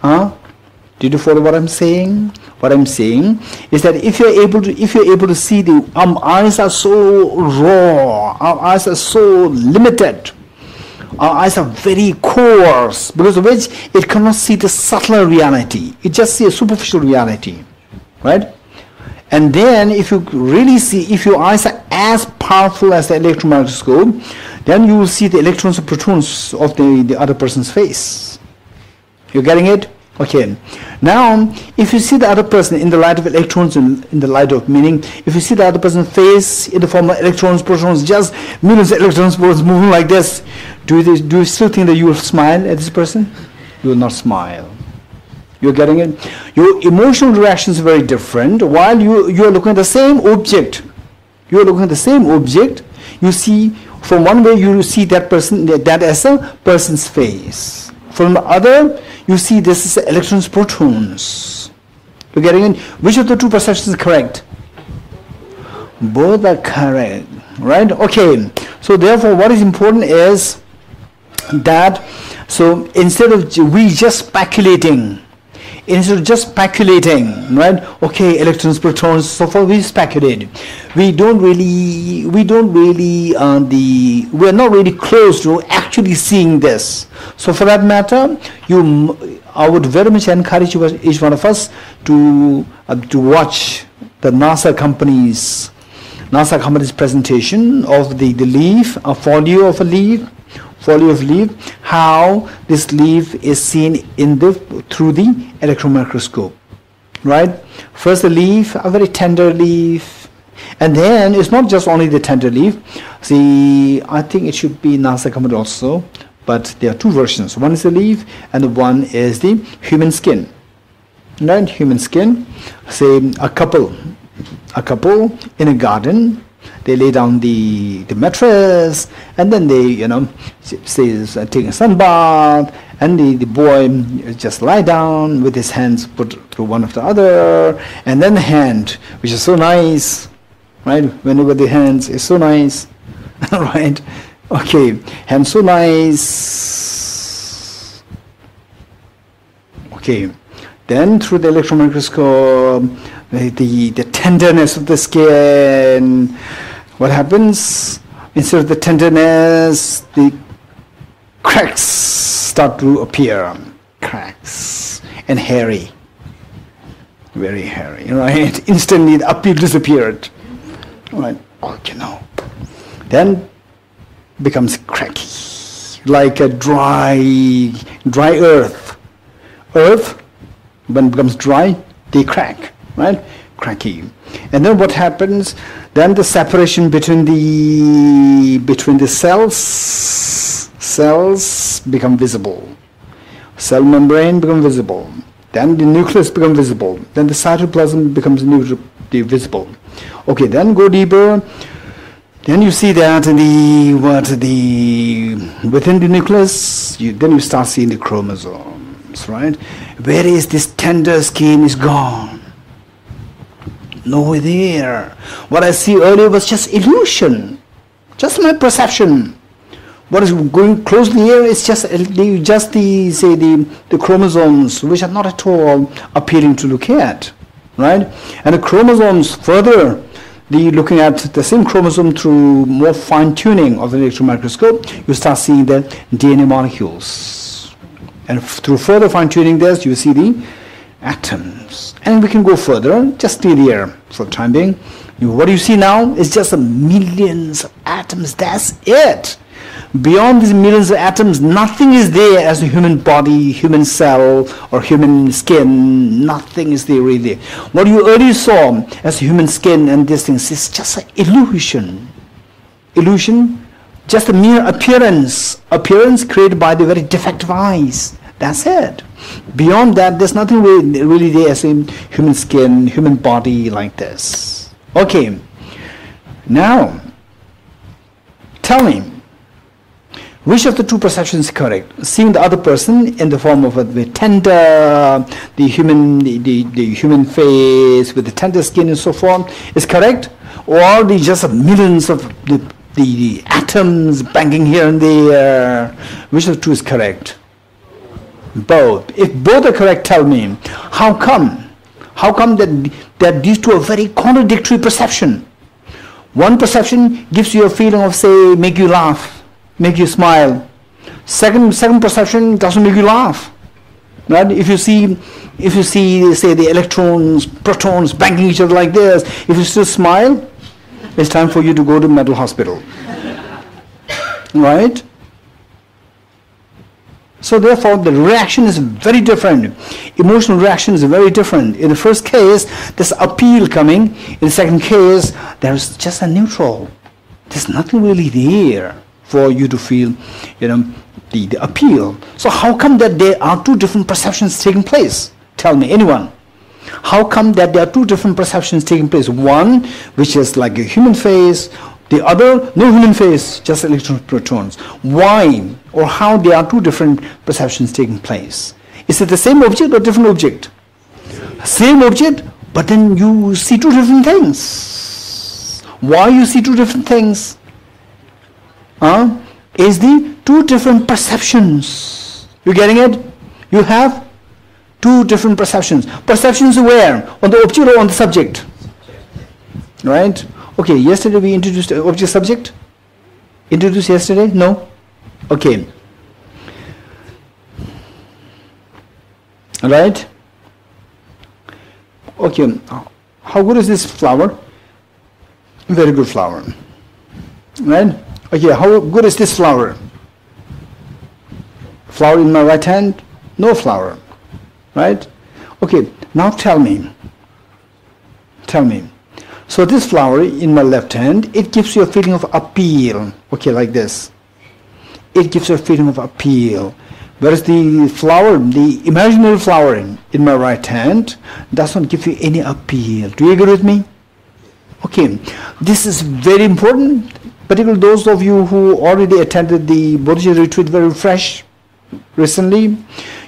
S1: Did you follow what I'm saying? What I'm saying is that if you're able to see the our eyes are so raw, our eyes are so limited, our eyes are very coarse, because of which it cannot see the subtler reality. It just sees a superficial reality, right? And then if you really see, if your eyes are as powerful as the electron microscope, then you will see the electrons and protons of the other person's face. You're getting it? Okay. Now, if you see the other person in the light of electrons and in the light of meaning, if you see the other person's face in the form of electrons, protons, just millions of electrons, protons moving like this, do you still think that you will smile at this person? You will not smile. You're getting it? Your emotional reaction is very different. While you are looking at the same object, you see, from one way you see that person, that as a person's face. From the other, you see this is electrons, protons. You're getting it? Which of the two perceptions is correct? Both are correct, right? Okay. So therefore, what is important is that, so instead of we just speculating, right? Okay, electrons, protons, so far we speculate. We are not really close to actually seeing this. So for that matter, I would very much encourage each one of us to watch the NASA company's presentation of the leaf, a folio of leaf, how this leaf is seen through the electron microscope, right? First the leaf, a very tender leaf, and then it's not just only the tender leaf. See, I think it should be NASA company also, but there are two versions. One is the leaf, and the one is the human skin. Right? Human skin. Say a couple in a garden. They lay down the mattress, and then they, says taking a sun bath, and the boy just lie down with his hands put to one of the other, and then the hand, which is so nice, right? Whenever the hands is so nice, right? Okay, hand so nice. Okay, then through the electron microscope, the tenderness of the skin. What happens? Instead of the tenderness, the cracks start to appear. Cracks. And hairy. Very hairy, right? Instantly the appeal disappeared. Right? Okay, no. Then becomes cracky. Like a dry earth. Earth, when it becomes dry, they crack, right? Cracky. And then what happens? Then the separation between the cells become visible. Cell membrane become visible. Then the nucleus become visible. Then the cytoplasm becomes visible. Okay, then go deeper. Then you see that within the nucleus, then you start seeing the chromosomes, right? Where is this tender skin is gone? Nowhere there. What I see earlier was just illusion, just my perception. What is going closely here is just the chromosomes, which are not at all appealing to look at, right? And the chromosomes further, looking at the same chromosome through more fine-tuning of the electron microscope, you start seeing the DNA molecules. And through further fine-tuning this, you see the atoms. And we can go further, just stay there for the time being. What you see now is just millions of atoms, that's it. Beyond these millions of atoms, nothing is there as a human body, human cell, or human skin. Nothing is there really. What you earlier saw as human skin and these things is just an illusion. Illusion, just a mere appearance. Appearance created by the very defective eyes. That's it. Beyond that, there's nothing really there as a human skin, human body like this. Okay. Now, tell me, which of the two perceptions is correct? Seeing the other person in the form of a tender, the human face with the tender skin and so forth is correct, or the just millions of the atoms banging here and there? Which of the two is correct? Both. If both are correct, tell me, how come? How come that these two are very contradictory perception? One perception gives you a feeling of, say, make you laugh, make you smile. Second perception doesn't make you laugh. Right? If you see, say, the electrons, protons banging each other like this, if you still smile, it's time for you to go to mental hospital. Right? So therefore, the reaction is very different. Emotional reaction is very different. In the first case, there's appeal coming. In the second case, there's just a neutral. There's nothing really there for you to feel, the appeal. So how come that there are two different perceptions taking place? Tell me, anyone. How come that there are two different perceptions taking place? One, which is like a human face. The other, no human face, just electron protons. Why or how there are two different perceptions taking place? Is it the same object or different object? Same object, but then you see two different things. Why you see two different things? Is the two different perceptions. You getting it? You have two different perceptions. Perceptions where? On the object or on the subject? Right? Okay, yesterday we introduced object subject? Introduced yesterday? No? Okay. Right? Okay, how good is this flower? Very good flower. Right? Okay, how good is this flower? Flower in my right hand? No flower. Right? Okay, now tell me. Tell me. So this flower in my left hand, it gives you a feeling of appeal. Okay, like this. It gives you a feeling of appeal. Whereas the flower, the imaginary flower in my right hand, does not give you any appeal. Do you agree with me? Okay, this is very important, particularly those of you who already attended the Bodhisattva retreat very fresh recently.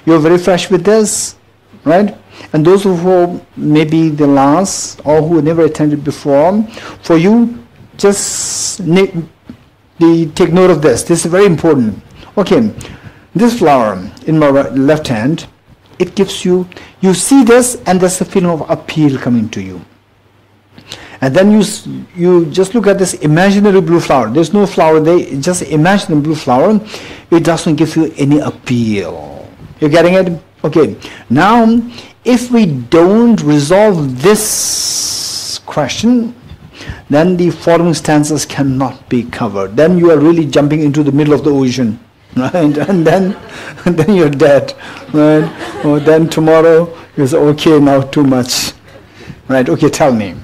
S1: You're very fresh with this, right? And those who maybe the last or who never attended before, for you, just take note of this. This is very important. Okay, this flower in my left hand it gives you see this, and there's a feeling of appeal coming to you. And then you just look at this imaginary blue flower. There's no flower there, just imagine a blue flower. It doesn't give you any appeal. You're getting it? Okay. Now, if we don't resolve this question, then the following stanzas cannot be covered. Then you are really jumping into the middle of the ocean, right? And then you're dead, right? Or then tomorrow you say, okay, now too much, right? Okay, tell me.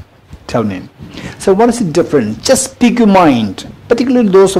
S1: So what is the difference? Just speak your mind. Particularly those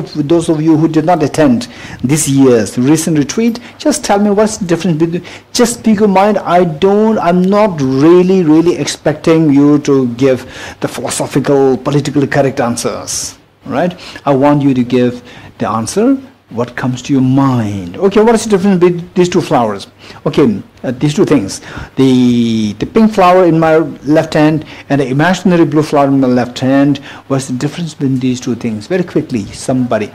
S1: of you who did not attend this year's recent retreat, just tell me what's the difference between. Just speak your mind. I'm not really expecting you to give the philosophical, politically correct answers, right? I want you to give the answer what comes to your mind. Okay, what is the difference between these two flowers? Okay, these two things. The pink flower in my left hand and the imaginary blue flower in my left hand. What's the difference between these two things? Very quickly, somebody.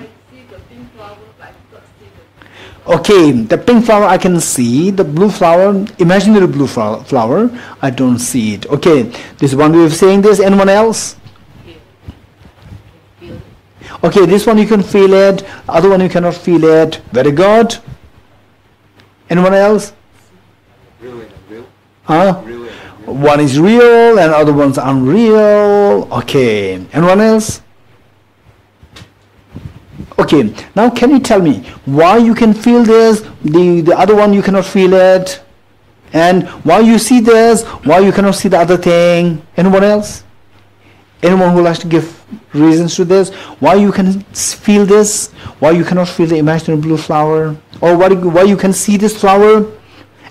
S1: Okay, the pink flower I can see. The blue flower, imaginary blue flower, I don't see it. Okay, this is one way of saying this. Anyone else? Okay, this one you can feel it, other one you cannot feel it. Very good. Anyone else?
S2: Real and unreal.
S1: Huh?
S2: Real and unreal.
S1: One is real and other one's unreal. Okay. Anyone else? Okay. Now can you tell me why you can feel this, the other one you cannot feel it? And why you see this, why you cannot see the other thing? Anyone else? Anyone who likes to give reasons to this? Why you can feel this? Why you cannot feel the imaginary blue flower? Or why you can see this flower?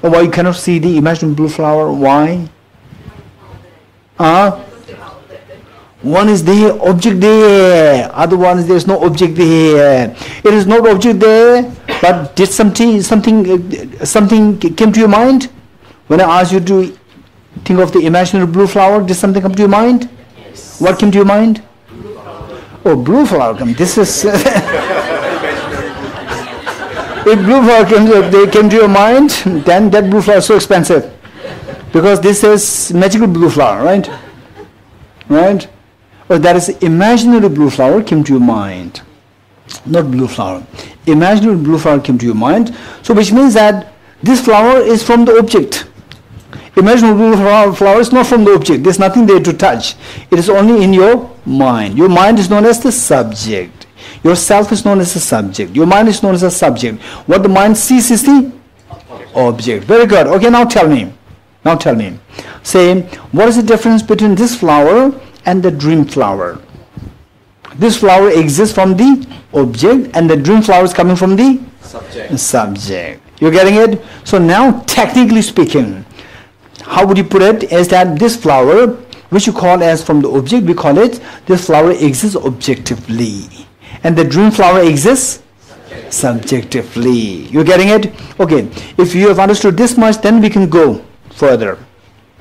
S1: And why you cannot see the imaginary blue flower? Why? One is there, object there. Other one is there's no object there. It is not object there, but did something came to your mind? When I asked you to think of the imaginary blue flower, did something come to your mind? What came to your mind? Oh, blue flower came. This is if blue flower came to your mind, then that blue flower is so expensive, because this is magical blue flower, right? Right? Or that is imaginary blue flower came to your mind, not blue flower. Imaginary blue flower came to your mind. So, which means that this flower is from the object. Imaginary blue flower is not from the object. There's nothing there to touch. It is only in your mind. Your mind is known as the subject. Yourself is known as the subject. Your mind is known as the subject. What the mind sees is the object. Very good. Okay, now tell me. Say, what is the difference between this flower and the dream flower? This flower exists from the object, and the dream flower is coming from the subject. You're getting it? So now, technically speaking, how would you put it? Is that this flower, which you call as from the object, we call it, this flower exists objectively. And the dream flower exists subjectively. You're getting it? Okay. If you have understood this much, then we can go further.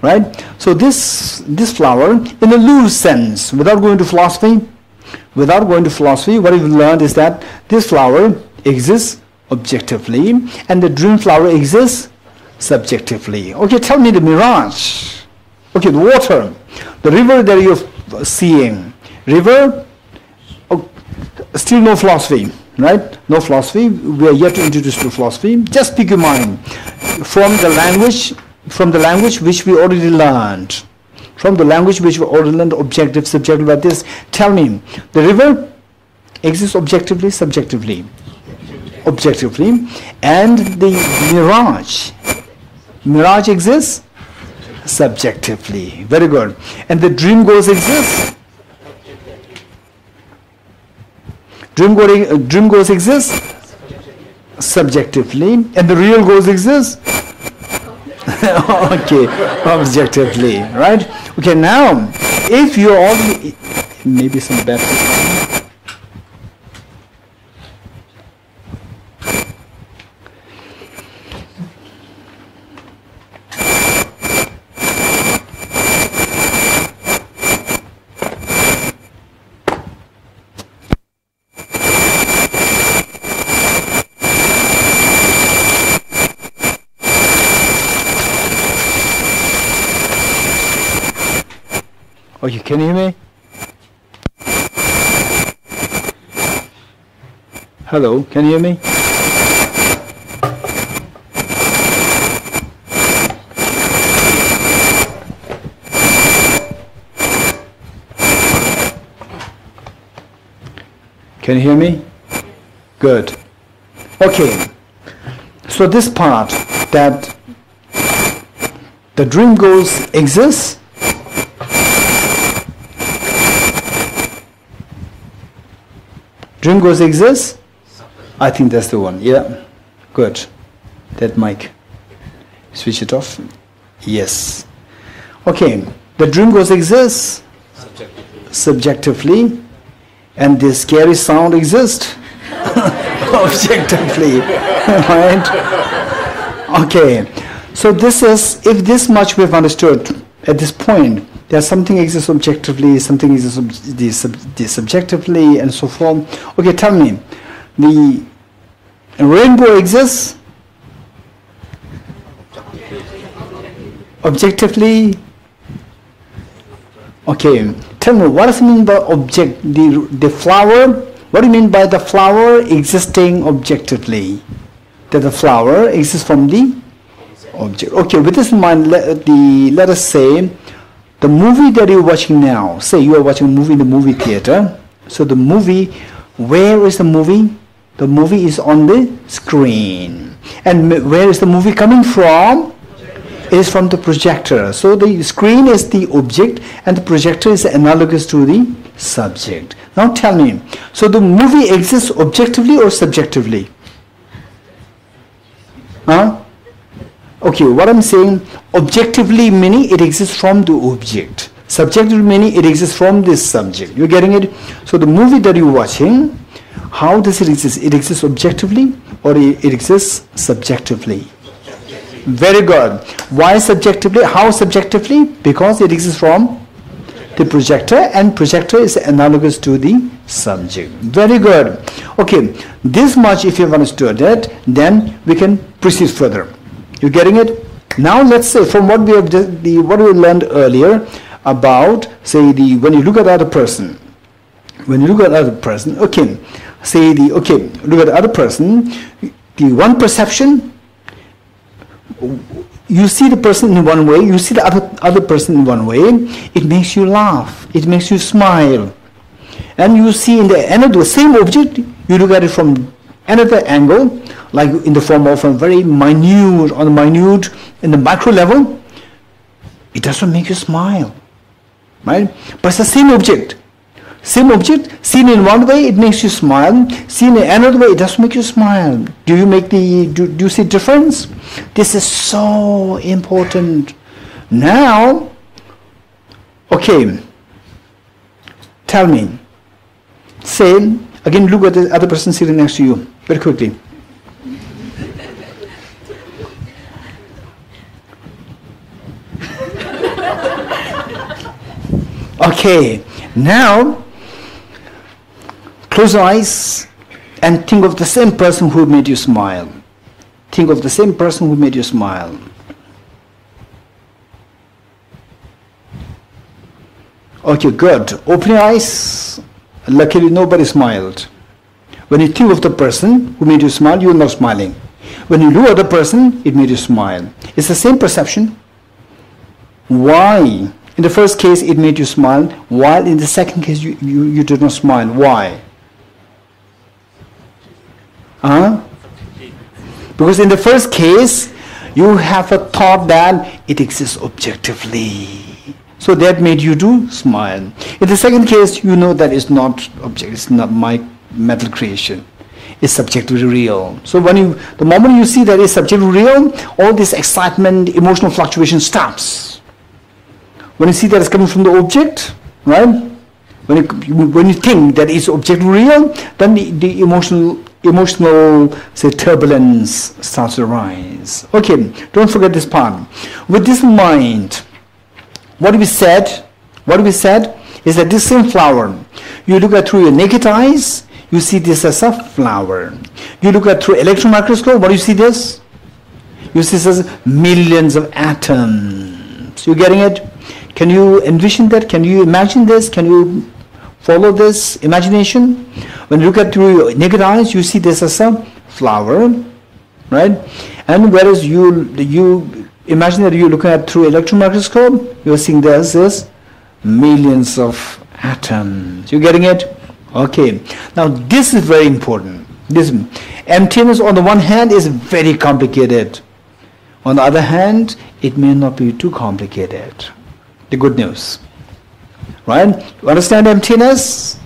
S1: Right? So this flower, in a loose sense, without going to philosophy, what we've learned is that this flower exists objectively, and the dream flower exists subjectively. Okay, tell me the mirage. Okay, the water, the river that you're seeing. River, still no philosophy, right? No philosophy. We are yet to introduce to philosophy. Just speak your mind from the language which we already learned. Objective, subjective, like this. Tell me, the river exists objectively, subjectively. Objectively. And the mirage exists subjectively. Very good. And the dream ghost exists. Dream ghost exists subjectively, and the real ghost exists okay, objectively, right? Okay, now if you all maybe some better. Okay, can you hear me? Hello, can you hear me? Can you hear me? Good. Okay. So this part that the dream goals exist. Dream goals exist? I think that's the one. Yeah. Good. That mic. Switch it off. Yes. Okay. The dream goals exist subjectively. And the scary sound exists objectively, right? Okay, so this is, if this much we've understood at this point, there's something exists objectively, something exists subjectively, and so forth. Okay, tell me, the rainbow exists objectively? Okay. Tell me, what does it mean by object, the flower? What do you mean by the flower existing objectively? That the flower exists from the object. Okay, with this in mind, let us say, the movie that you're watching now, say you are watching a movie in the movie theater. So the movie, where is the movie? The movie is on the screen. And where is the movie coming from? Is from the projector. So the screen is the object and the projector is analogous to the subject. Now tell me, so the movie exists objectively or subjectively? Huh? Okay, what I'm saying, objectively meaning it exists from the object. Subjectively meaning it exists from this subject. You're getting it? So the movie that you're watching, how does it exist? It exists objectively or it exists subjectively? Very good. Why subjectively? How subjectively? Because it exists from the projector and projector is analogous to the subject. Very good. Okay, this much if you've understood it, then we can proceed further. You getting it? Now let's say from what we have what we learned earlier about, say, when you look at the other person, okay, say look at the other person, the one perception, you see the person in one way, you see the other person in one way, it makes you laugh, it makes you smile. And you see in the same object, you look at it from another angle, like in the form of a very minute, in the micro level, it doesn't make you smile, right? But it's the same object. Same object, seen in one way, it makes you smile. Seen in another way, it doesn't make you smile. Do you see difference? This is so important. Now, okay, tell me. Say, again, look at the other person sitting next to you, very quickly. Okay, now, close your eyes and think of the same person who made you smile. Think of the same person who made you smile. Okay, good. Open your eyes. Luckily, nobody smiled. When you think of the person who made you smile, you're not smiling. When you look at the person, it made you smile. It's the same perception. Why? In the first case, it made you smile, while in the second case, you did not smile. Why? Because in the first case, you have a thought that it exists objectively. So that made you to smile. In the second case, you know that it's not object, it's not my mental creation. It's subjectively real. So the moment you see that it's subjectively real, all this excitement, emotional fluctuation stops. When you see that it's coming from the object, right? When you think that it's objectively real, then the emotional, say, turbulence starts to arise. Okay, don't forget this part. With this in mind, what we said is that this same flower, you look at through your naked eyes, you see this as a flower. You look at through electron microscope, what do you see this? You see this as millions of atoms. You getting it? Can you envision that? Can you imagine this? Can you follow this imagination? When you look at through your naked eyes, you see this as a flower, right? And whereas you imagine that you're looking at through electron microscope, you're seeing this as millions of atoms. You getting it? Okay. Now this is very important. This emptiness on the one hand is very complicated. On the other hand, it may not be too complicated. The good news. Right? You understand emptiness?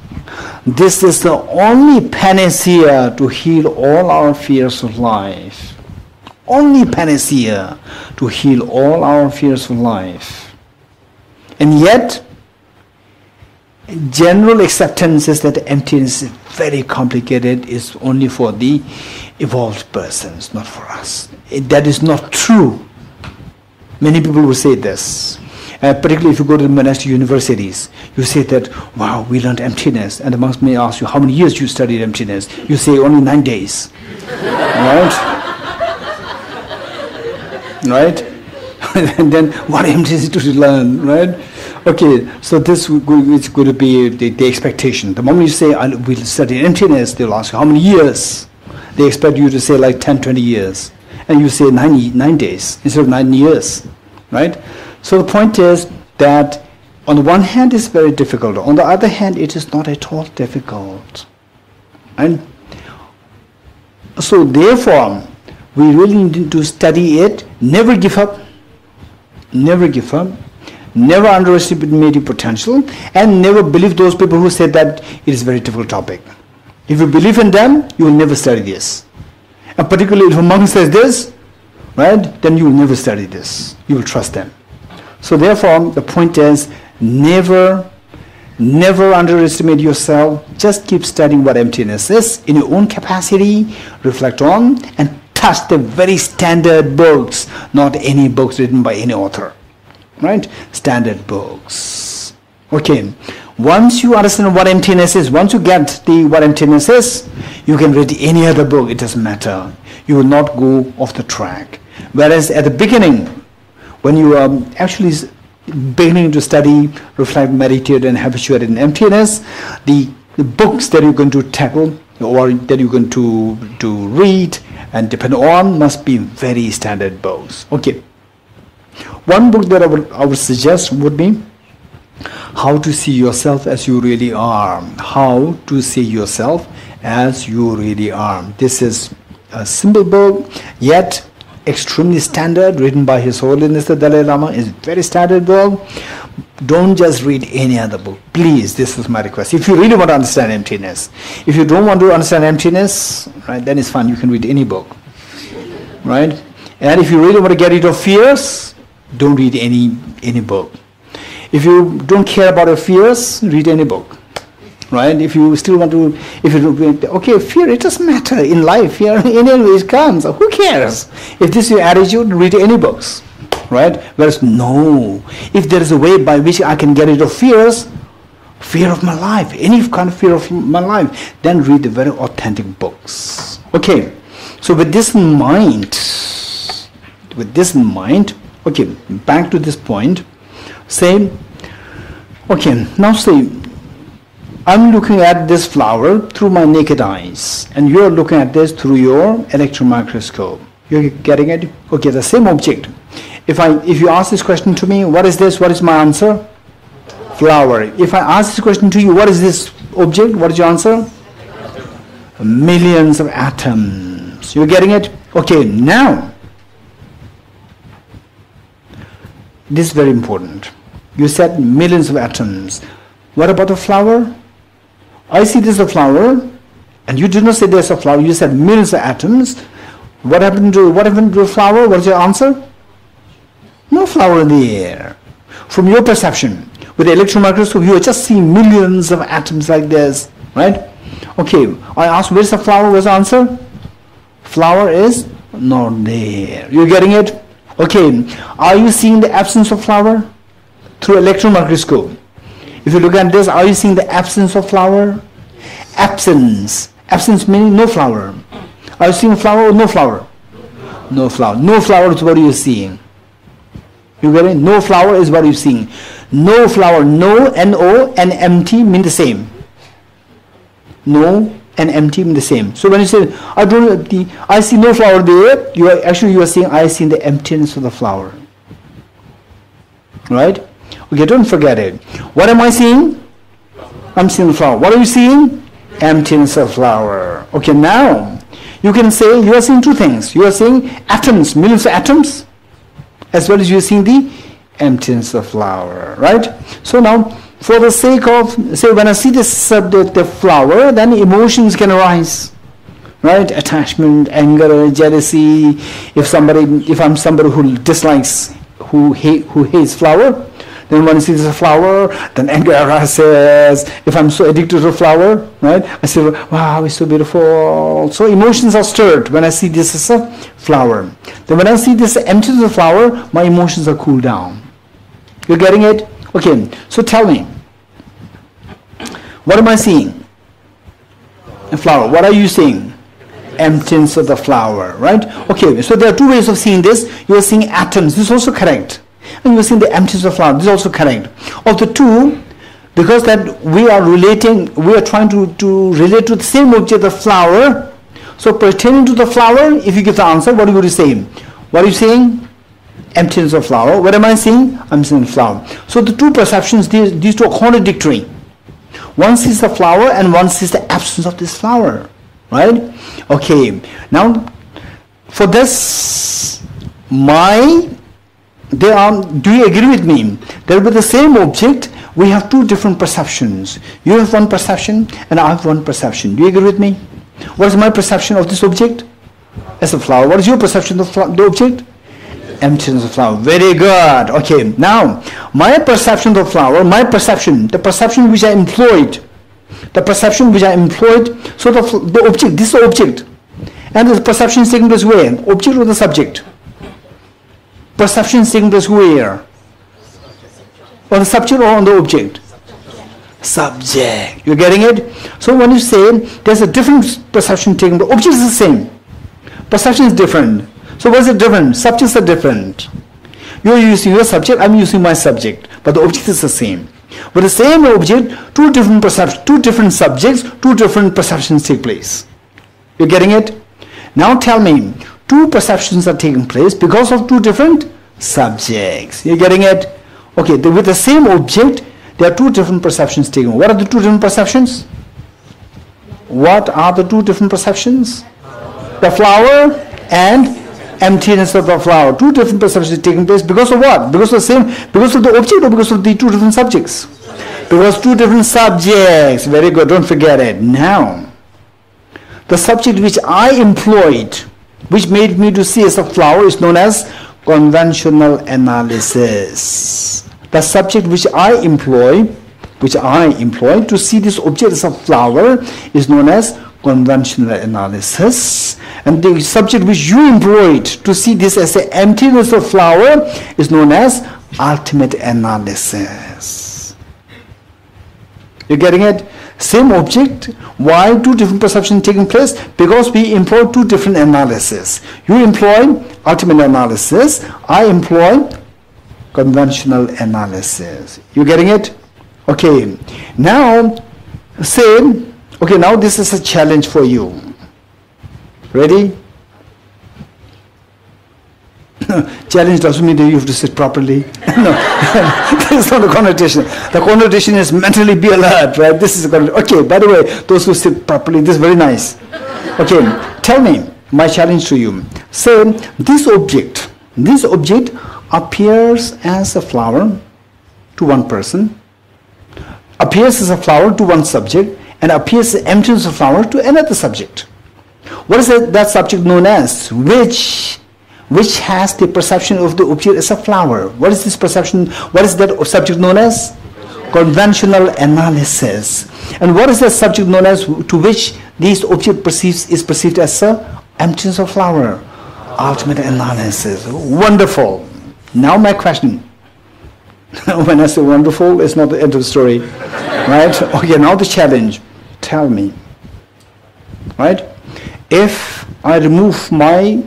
S1: This is the only panacea to heal all our fears of life. Only panacea to heal all our fears of life. And yet, general acceptance is that emptiness is very complicated, is only for the evolved persons, not for us. That is not true. Many people will say this. Particularly if you go to the monastic universities, you say that, wow, we learned emptiness. And the monks may ask you, how many years you studied emptiness? You say only 9 days. Right? Right? And then what emptiness to learn, right? Okay, so this is going to be the expectation. The moment you say, we'll study emptiness, they'll ask you, how many years? They expect you to say like 10, 20 years. And you say 9 days instead of 9 years, right? So the point is that on the one hand it's very difficult. On the other hand, it is not at all difficult. And so therefore, we really need to study it, never give up, never give up, never underestimate your potential, and never believe those people who say that it is a very difficult topic. If you believe in them, you will never study this. And particularly if a monk says this, right, then you will never study this. You will trust them. So therefore, the point is, never underestimate yourself. Just keep studying what emptiness is in your own capacity, reflect on, and touch the very standard books, not any books written by any author. Right? Standard books. Okay. Once you understand what emptiness is, once you get what emptiness is, you can read any other book, it doesn't matter. You will not go off the track. Whereas at the beginning, when you are actually beginning to study, reflect, meditate, and habituate in emptiness, the books that you're going to tackle or that you're going to read and depend on must be very standard books. Okay. One book that I would suggest would be How to See Yourself as You Really Are. How to See Yourself as You Really Are. This is a simple book, yet extremely standard, written by His Holiness the Dalai Lama. Is very standard book. Don't just read any other book. Please, this is my request. If you really want to understand emptiness. If you don't want to understand emptiness, right, then it's fine. You can read any book. Right? And if you really want to get rid of fears, don't read any book. If you don't care about your fears, read any book. Right? If you still want to, okay, fear, it doesn't matter in life. Fear anyway it comes. Who cares? If this is your attitude, read any books. Right? Whereas no, if there is a way by which I can get rid of fears, fear of my life, any kind of fear of my life, then read the very authentic books. Okay. So with this in mind, okay, back to this point, say, okay, now say, I'm looking at this flower through my naked eyes, and you're looking at this through your electron microscope. You're getting it? Okay, the same object. If you ask this question to me, what is this? What is my answer? Flower. If I ask this question to you, what is this object? What is your answer? Millions of atoms. You're getting it? Okay, now, this is very important. You said millions of atoms. What about the flower? I see this is a flower, and you did not say there's a flower. You said millions of atoms. What happened to the flower? What is your answer? No flower in the air. From your perception, with the electron microscope, you are just seeing millions of atoms like this, right? Okay, I asked, where's the flower? What's the answer? Flower is not there. You're getting it? Okay, are you seeing the absence of flower? Through electron microscope. If you look at this, are you seeing the absence of flower? Absence. Absence meaning no flower. Are you seeing flower or no flower? No flower. No flower is what you're seeing. You get it? No flower is what you're seeing. No flower, no, N-O, and empty mean the same. No and empty mean the same. So when you say, I see no flower there, you are saying, I see the emptiness of the flower. Right? Okay, don't forget it. What am I seeing? I'm seeing the flower. What are you seeing? Emptiness of flower. Okay, now you can say you are seeing two things. You are seeing atoms, millions of atoms, as well as you are seeing the emptiness of flower. Right? So now, for the sake of, say, when I see this subject, the flower, then emotions can arise. Right? Attachment, anger, jealousy. If I'm somebody who dislikes, who hates flower, then when I see this flower, then anger arises. If I'm so addicted to a flower, right, I say, wow, it's so beautiful. So emotions are stirred when I see this as a flower. Then when I see this emptiness of the flower, my emotions are cooled down. You're getting it? Okay, so tell me, what am I seeing? A flower. What are you seeing? Emptiness of the flower, right? Okay, so there are two ways of seeing this. You are seeing atoms. This is also correct. And you are seeing the emptiness of the flower. This is also correct. Of the two, because that we are trying to relate to the same object, the flower. So pertaining to the flower, if you give the answer, what are you going to say? What are you saying? Emptiness of flower. What am I seeing? I'm seeing the flower. So the two perceptions, these two are contradictory. One sees the flower and one sees the absence of this flower. Right? Okay. Now, for this, do you agree with me? That with the same object, we have two different perceptions. You have one perception and I have one perception. Do you agree with me? What is my perception of this object? As a flower. What is your perception of the object? Emptiness of flower. Very good. Okay. Now, my perception of the flower, the perception which I employed, so the object, this object, and the perception is taking place where? Object or the subject? Perception is taking place where? On the subject or on the object? Subject. You're getting it? So when you say there's a different perception taking place, object is the same. Perception is different. So what is it different? Subjects are different. You're using your subject, I'm using my subject. But the object is the same. With the same object, two different perceptions, two different subjects, two different perceptions take place. You're getting it? Now tell me, two perceptions are taking place because of two different subjects. You're getting it? Okay, with the same object, there are two different perceptions taking place. What are the two different perceptions? What are the two different perceptions? The flower and emptiness of the flower. Two different perceptions taking place because of what? Because of the object or because of the two different subjects? Because two different subjects. Very good, don't forget it. Now, the subject which I employed, which made me to see as a flower, is known as conventional analysis. The subject which I employ to see this object as a flower is known as conventional analysis, and the subject which you employed to see this as the emptiness of flower is known as ultimate analysis. You're getting it? Same object. Why two different perceptions taking place? Because we employ two different analysis. You employ ultimate analysis, I employ conventional analysis. You getting it? Okay. Now say, okay, now this is a challenge for you. Ready? Challenge doesn't mean that you have to sit properly. No, this is not the connotation. The connotation is mentally be alert, right? This is a connotation. Okay, by the way, those who sit properly, this is very nice. Okay, tell me, my challenge to you. Say, this object appears as a flower to one person, appears as a flower to one subject, and appears as emptiness of flower to another subject. What is that subject known as? Which has the perception of the object as a flower. What is this perception? What is that subject known as? Conventional analysis. And what is that subject known as to which this object is perceived as a emptiness of flower? Ultimate analysis. Wonderful. Now my question. When I say wonderful, it's not the end of the story. Right? Okay, now the challenge. Tell me. Right? If I remove my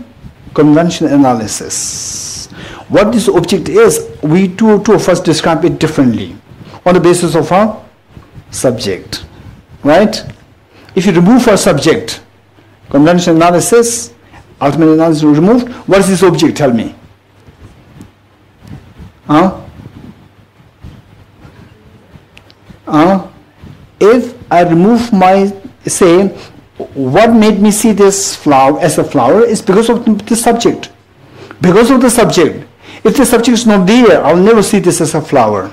S1: conventional analysis, what this object is, we two of us describe it differently on the basis of our subject, right? If you remove our subject, conventional analysis, ultimate analysis removed, what is this object? Tell me. If I remove my, say, what made me see this flower as a flower is because of the subject. Because of the subject. If the subject is not there, I'll never see this as a flower.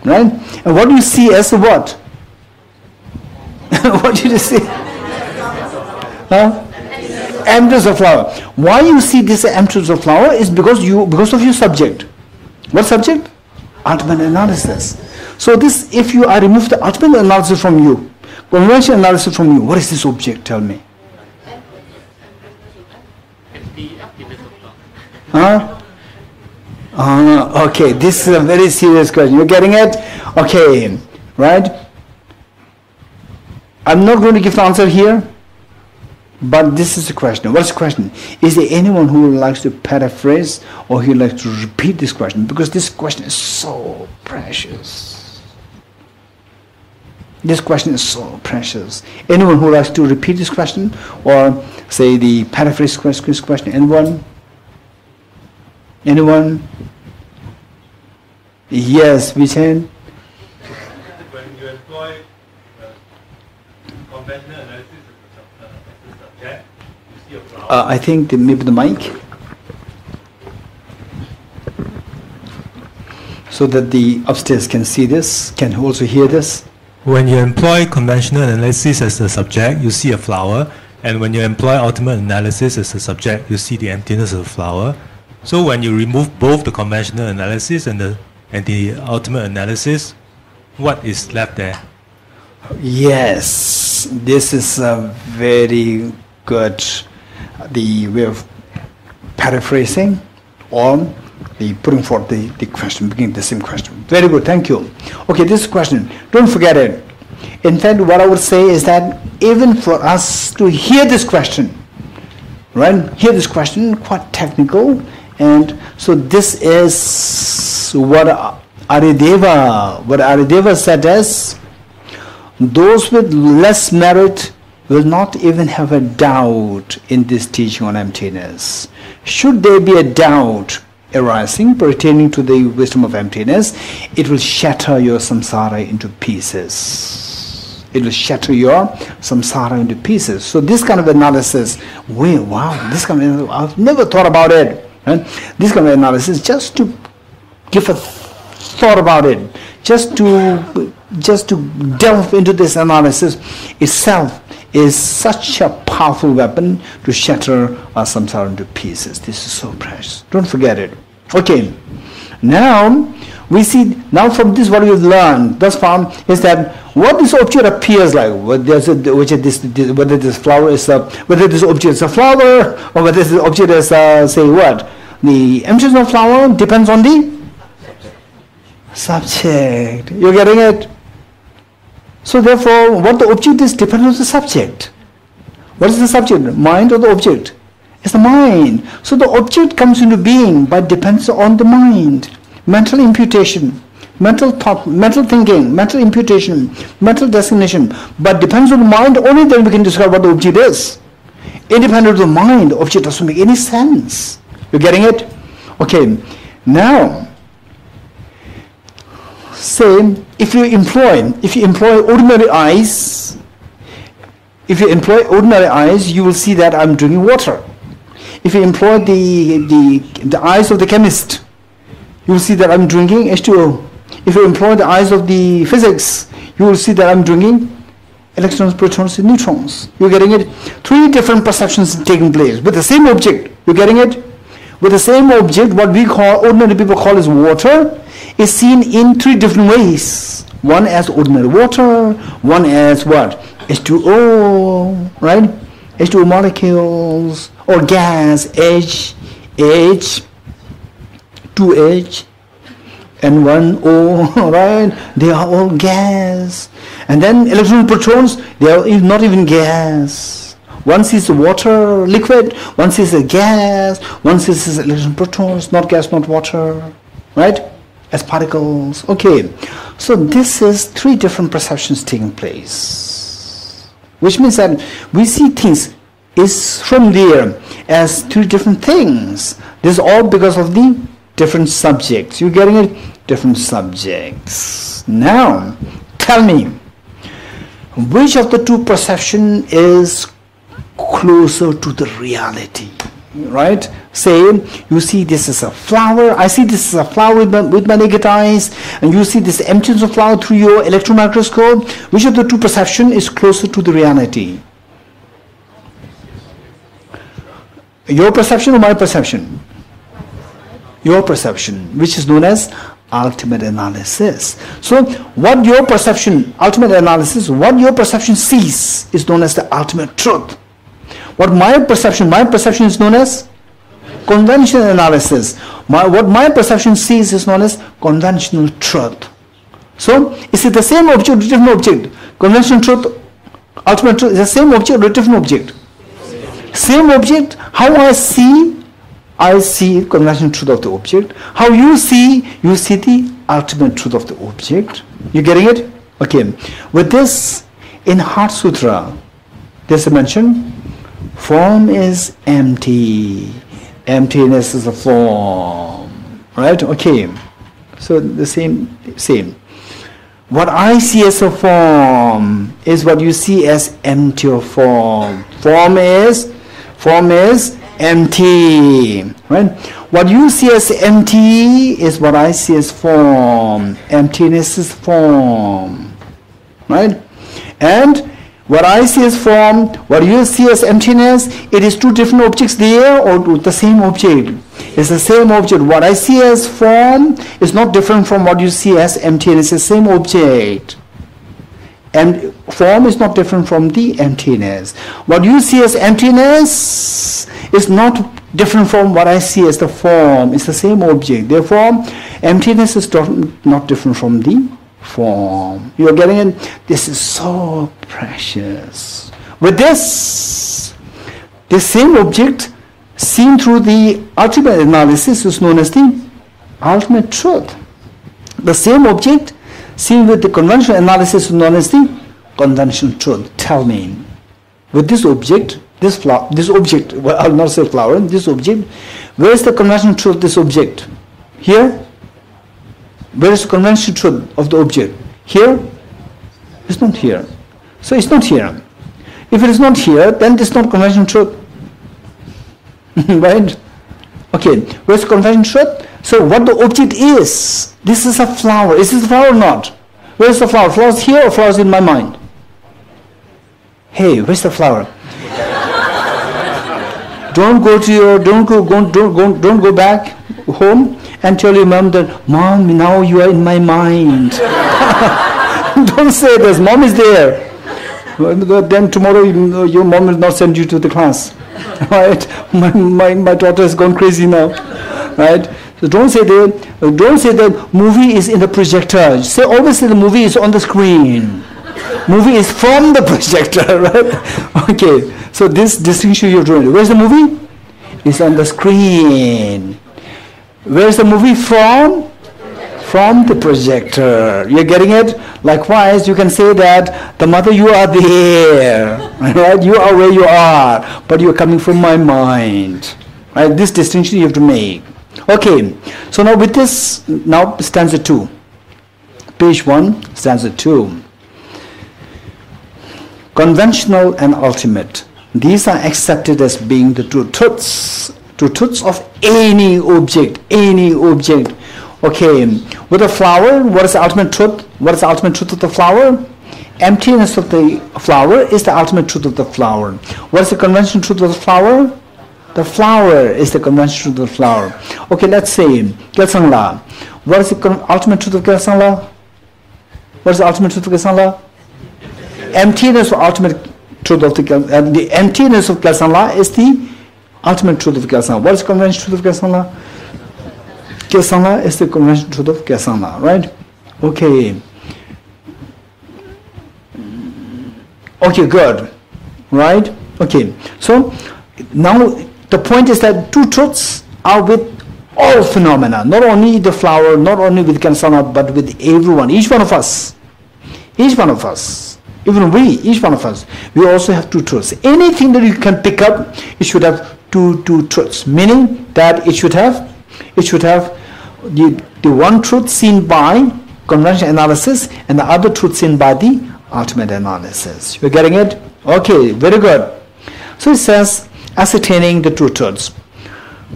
S1: Right? And what do you see as a what? What did you see? Emptiness of flower. Why you see this emptiness of flower is because of your subject. What subject? Ultimate analysis. So this, if I remove the ultimate analysis from you, conventional analysis from you, what is this object? Tell me. Okay, this is a very serious question. You're getting it? Okay, right? I'm not going to give the answer here, but this is the question. What's the question? Is there anyone who likes to paraphrase or who likes to repeat this question? Because this question is so precious. This question is so precious. Anyone who likes to repeat this question or say the paraphrase question? Anyone? Anyone? Yes, Vichan?
S2: When you employ conventional analysis as a subject, you see a flower.
S1: I think maybe the mic. So that the upstairs can see this, can also hear this.
S3: When you employ conventional analysis as the subject, you see a flower, and when you employ ultimate analysis as the subject, you see the emptiness of the flower. So when you remove both the conventional analysis and the ultimate analysis, what is left there?
S1: Yes, this is a very good the way of paraphrasing or the putting forth the question, beginning the same question. Very good, thank you. Okay, this question, don't forget it. In fact, what I would say is that even for us to hear this question, right? Hear this question, quite technical, and so this is what Arideva said as, those with less merit will not even have a doubt in this teaching on emptiness. Should there be a doubt arising pertaining to the wisdom of emptiness, it will shatter your samsara into pieces. It will shatter your samsara into pieces. So this kind of analysis, wow, this kind of, I've never thought about it. Right? This kind of analysis, just to give a thought about it, just to delve into this analysis itself is such a powerful weapon to shatter our samsara into pieces. This is so precious. Don't forget it. Okay. Now we see, now from this what we've learned thus far is that what this object appears like, whether this flower is whether this object is a flower or whether this object is say what? The emptiness of flower depends on the subject. You're getting it? So therefore, what the object is depends on the subject. What is the subject? Mind or the object? It's the mind. So the object comes into being but depends on the mind. Mental imputation, mental thought, mental thinking, mental imputation, mental designation, but depends on the mind, only then we can describe what the object is. Independent of the mind, the object doesn't make any sense. You're getting it? Okay, now say if you employ ordinary eyes, you will see that I'm drinking water. If you employ the eyes of the chemist, you will see that I'm drinking H2O. If you employ the eyes of the physics, you will see that I'm drinking electrons, protons, and neutrons. You're getting it? Three different perceptions taking place with the same object. You're getting it? With the same object, what we call, ordinary people call as water, is seen in three different ways. One as ordinary water, one as what? H2O, right? H2O molecules, or gas, H, 2H, and 1O, right? They are all gas. And then electron protons, they are not even gas. One sees the water, liquid, one sees the gas, one sees the electron protons, not gas, not water, right? As particles. Okay, so this is three different perceptions taking place, which means that we see things is from there as three different things. This is all because of the different subjects. You getting it? Different subjects. Now, tell me, which of the two perception is closer to the reality? Right? Say, you see this is a flower, I see this is a flower with my naked eyes, and you see this emptiness of flower through your electron microscope. Which of the two perception is closer to the reality? Your perception or my perception? Your perception, which is known as ultimate analysis. So what your perception, ultimate analysis, what your perception sees is known as the ultimate truth. What my perception is known as conventional analysis. What my perception sees is known as conventional truth. So is it the same object or different object? Conventional truth, ultimate truth is the same object or different object? Same object. How I see conventional truth of the object. How you see the ultimate truth of the object. You getting it? Okay. With this, in Heart Sutra, there's a mention, form is empty. Emptiness is a form. Right? Okay. So the same. What I see as a form is what you see as empty or form. Form is empty, right? What you see as empty is what I see as form. Emptiness is form, right? And what I see as form, what you see as emptiness, it is two different objects there or the same object? It's the same object. What I see as form is not different from what you see as emptiness. It's the same object. And form is not different from the emptiness. What you see as emptiness is not different from what I see as the form. It's the same object. Therefore, emptiness is not different from the form. You are getting it? This is so precious. With this same object seen through the ultimate analysis is known as the ultimate truth. The same object seen with the conventional analysis is known as the conventional truth. Tell me, with this object, well, I'll not say flower, this object, where is the conventional truth of this object? Here? Where is the conventional truth of the object? Here? It's not here. So it's not here. If it is not here, then it's not conventional truth. Right? Okay, where's the conventional truth? So what the object is, this is a flower. Is this a flower or not? Where's the flower? Flowers here or flowers in my mind? Hey, where's the flower? Don't go back home and tell your mom that, Mom, now you are in my mind. Don't say this, Mom is there. Then tomorrow your mom will not send you to the class. Right? My daughter has gone crazy now. Right? So don't say that movie is in the projector. Say always say the movie is on the screen. Movie is from the projector, right? Okay. So this distinction you're doing. Where's the movie? It's on the screen. Where's the movie from? From the projector. You're getting it? Likewise, you can say that the mother, you are there. Right? You are where you are, but you're coming from my mind. Right? This distinction you have to make. Okay, so now with this, now stanza 2. Page 1, stanza 2. Conventional and ultimate. These are accepted as being the two truths of any object, Okay, with a flower, what is the ultimate truth? What is the ultimate truth of the flower? Emptiness of the flower is the ultimate truth of the flower. What is the conventional truth of the flower? The flower is the conventional truth of the flower. Okay, let's say Gyaltsangla. What is the ultimate truth of Gyaltsangla? What is the ultimate truth of Gyaltsangla? Emptiness of ultimate truth of the emptiness of Gyaltsangla is the ultimate truth of Gyaltsangla. What is the conventional truth of Gyaltsangla? Gyaltsangla is the conventional truth of Gyaltsangla, right? Okay. Okay, good. Right? Okay, so now the point is that two truths are with all phenomena, not only the flower, not only with Kansana, but with everyone, each one of us, even we, each one of us, we also have two truths. Anything that you can pick up, it should have two truths, meaning that it should have the one truth seen by conventional analysis and the other truth seen by the ultimate analysis. You're getting it? Okay, very good. So it says, ascertaining the two truths.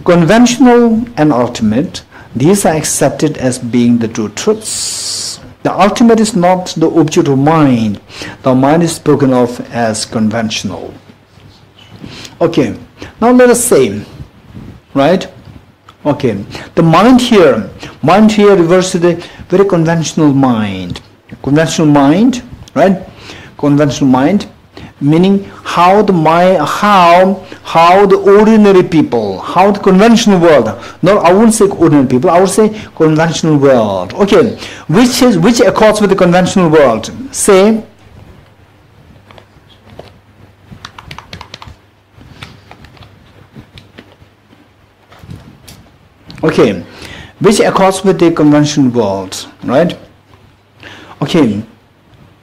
S1: Conventional and ultimate, these are accepted as being the two truths. The ultimate is not the object of mind. The mind is spoken of as conventional. Okay, now let us say, right? Okay, the mind here refers to the very conventional mind. Conventional mind, right? Conventional mind, meaning how the mind, how the ordinary people, how the conventional world. No, I wouldn't say ordinary people. I would say conventional world. Okay, which accords with the conventional world? Say, okay, which accords with the conventional world, right? Okay,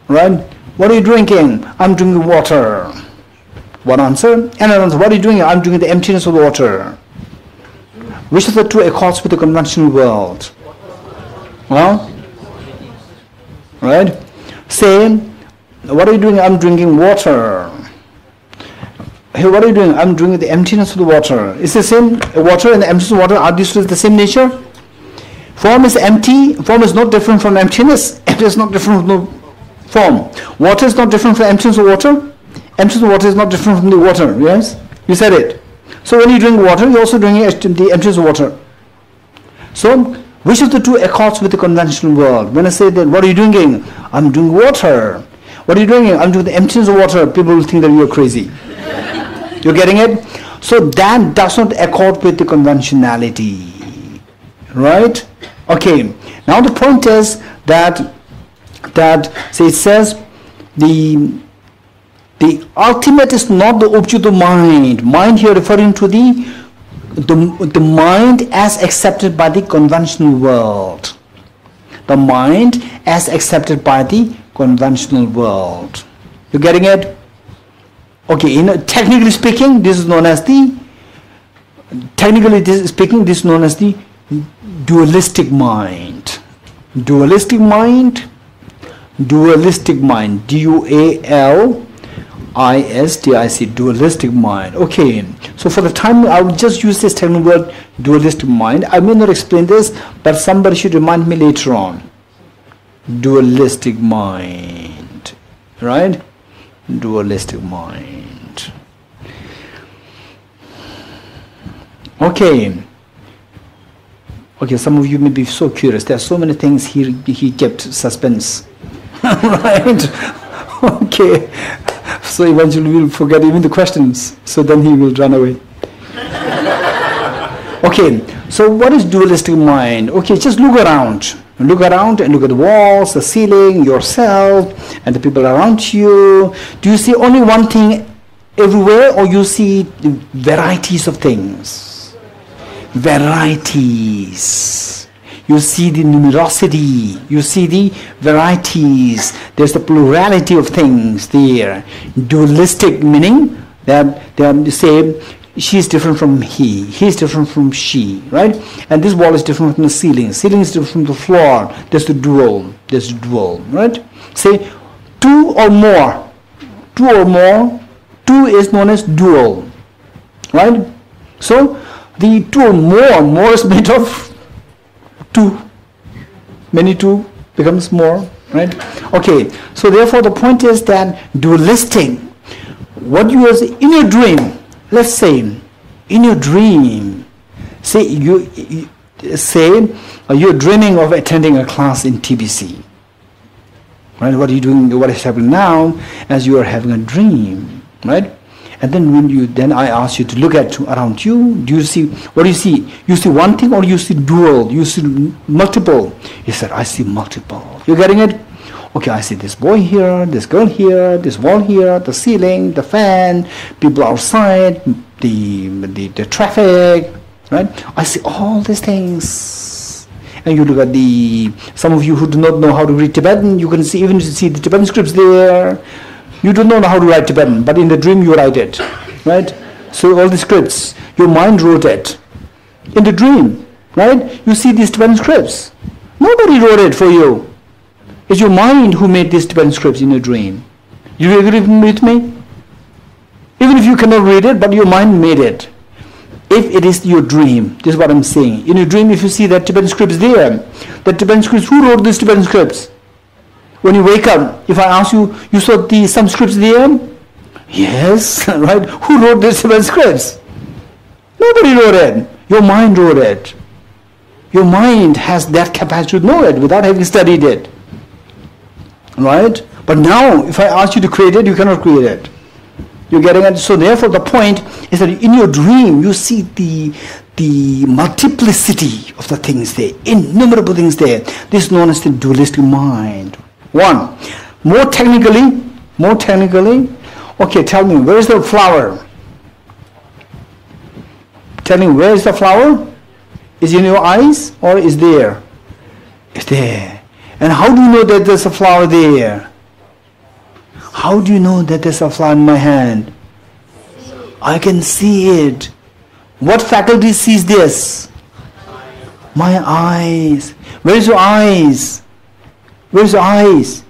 S1: right? What are you drinking? I'm drinking water. One answer. Another answer. What are you doing? I'm drinking the emptiness of the water. Which of the two accords with the conventional world? Well, right? Say, what are you doing? I'm drinking water. Hey, what are you doing? I'm drinking the emptiness of the water. It's the same. Water and the emptiness of water, are these two the same nature? Form is empty. Form is not different from emptiness. Emptiness is not different from the form. Water is not different from emptiness of water. Emptiness of water is not different from the water. Yes? You said it. So when you drink water, you're also drinking the emptiness of water. So, which of the two accords with the conventional world? When I say that, what are you drinking? I'm drinking water. What are you drinking? I'm drinking the emptiness of water. People will think that you're crazy. You're getting it? So that does not accord with the conventionality. Right? Okay. Now the point is that so it says the ultimate is not the object of mind. Mind here referring to the mind as accepted by the conventional world. The mind as accepted by the conventional world. You getting it? Okay, technically speaking, this is known as the dualistic mind. Dualistic mind. Dualistic mind. D-U-A-L-I-S-T-I-C. Dualistic mind. Okay. So for the time, I will just use this technical word, dualistic mind. I may not explain this, but somebody should remind me later on. Dualistic mind. Right? Dualistic mind. Okay. Okay, some of you may be so curious. There are so many things he kept suspense. Right? Okay. So eventually we'll forget even the questions. So then he will run away. Okay. So what is dualistic mind? Okay, just look around. Look around and look at the walls, the ceiling, yourself, and the people around you. Do you see only one thing everywhere, or you see varieties of things? Varieties. You see the numerosity. You see the varieties. There's the plurality of things there. Dualistic meaning that they are the same. She's different from he. He's different from she, right? And this wall is different from the ceiling. Ceiling is different from the floor. There's the dual. There's dual, right? Say two or more. Two or more. Two is known as dual, right? So the two or more is made of two. Many two becomes more, right? Okay. So therefore, the point is that dualistic. What you are in your dream. Let's say, in your dream, say you're dreaming of attending a class in TBC. Right? What are you doing? What is happening now? As you are having a dream, right? And then I ask you to look at around you. Do you see? What do you see? You see one thing, or you see dual? You see multiple? He said, I see multiple. You getting it? Okay, I see this boy here, this girl here, this wall here, the ceiling, the fan, people outside, the traffic, right? I see all these things. And you look at some of you who do not know how to read Tibetan, you can see, even see the Tibetan scripts there. You do not know how to write Tibetan, but in the dream you write it, right? So all the scripts, your mind wrote it. In the dream, right? You see these Tibetan scripts. Nobody wrote it for you. It's your mind who made these Tibetan scripts in a dream. You agree with me? Even if you cannot read it, but your mind made it. If it is your dream, this is what I'm saying. In your dream, if you see that Tibetan scripts there, the Tibetan scripts, who wrote these Tibetan scripts? When you wake up, if I ask you, you saw some scripts there? Yes, right? Who wrote these Tibetan scripts? Nobody wrote it. Your mind wrote it. Your mind has that capacity to know it without having studied it. Right? But now, if I ask you to create it, you cannot create it. You're getting it? So therefore, the point is that in your dream, you see the multiplicity of the things there, innumerable things there. This is known as the dualistic mind. One, more technically, okay, tell me, where is the flower? Tell me, where is the flower? Is it in your eyes or is there? It's there. And how do you know that there's a flower there? How do you know that there's a flower in my hand? I can see it. What faculty sees this? My eyes. Where's your eyes? Where's your eyes?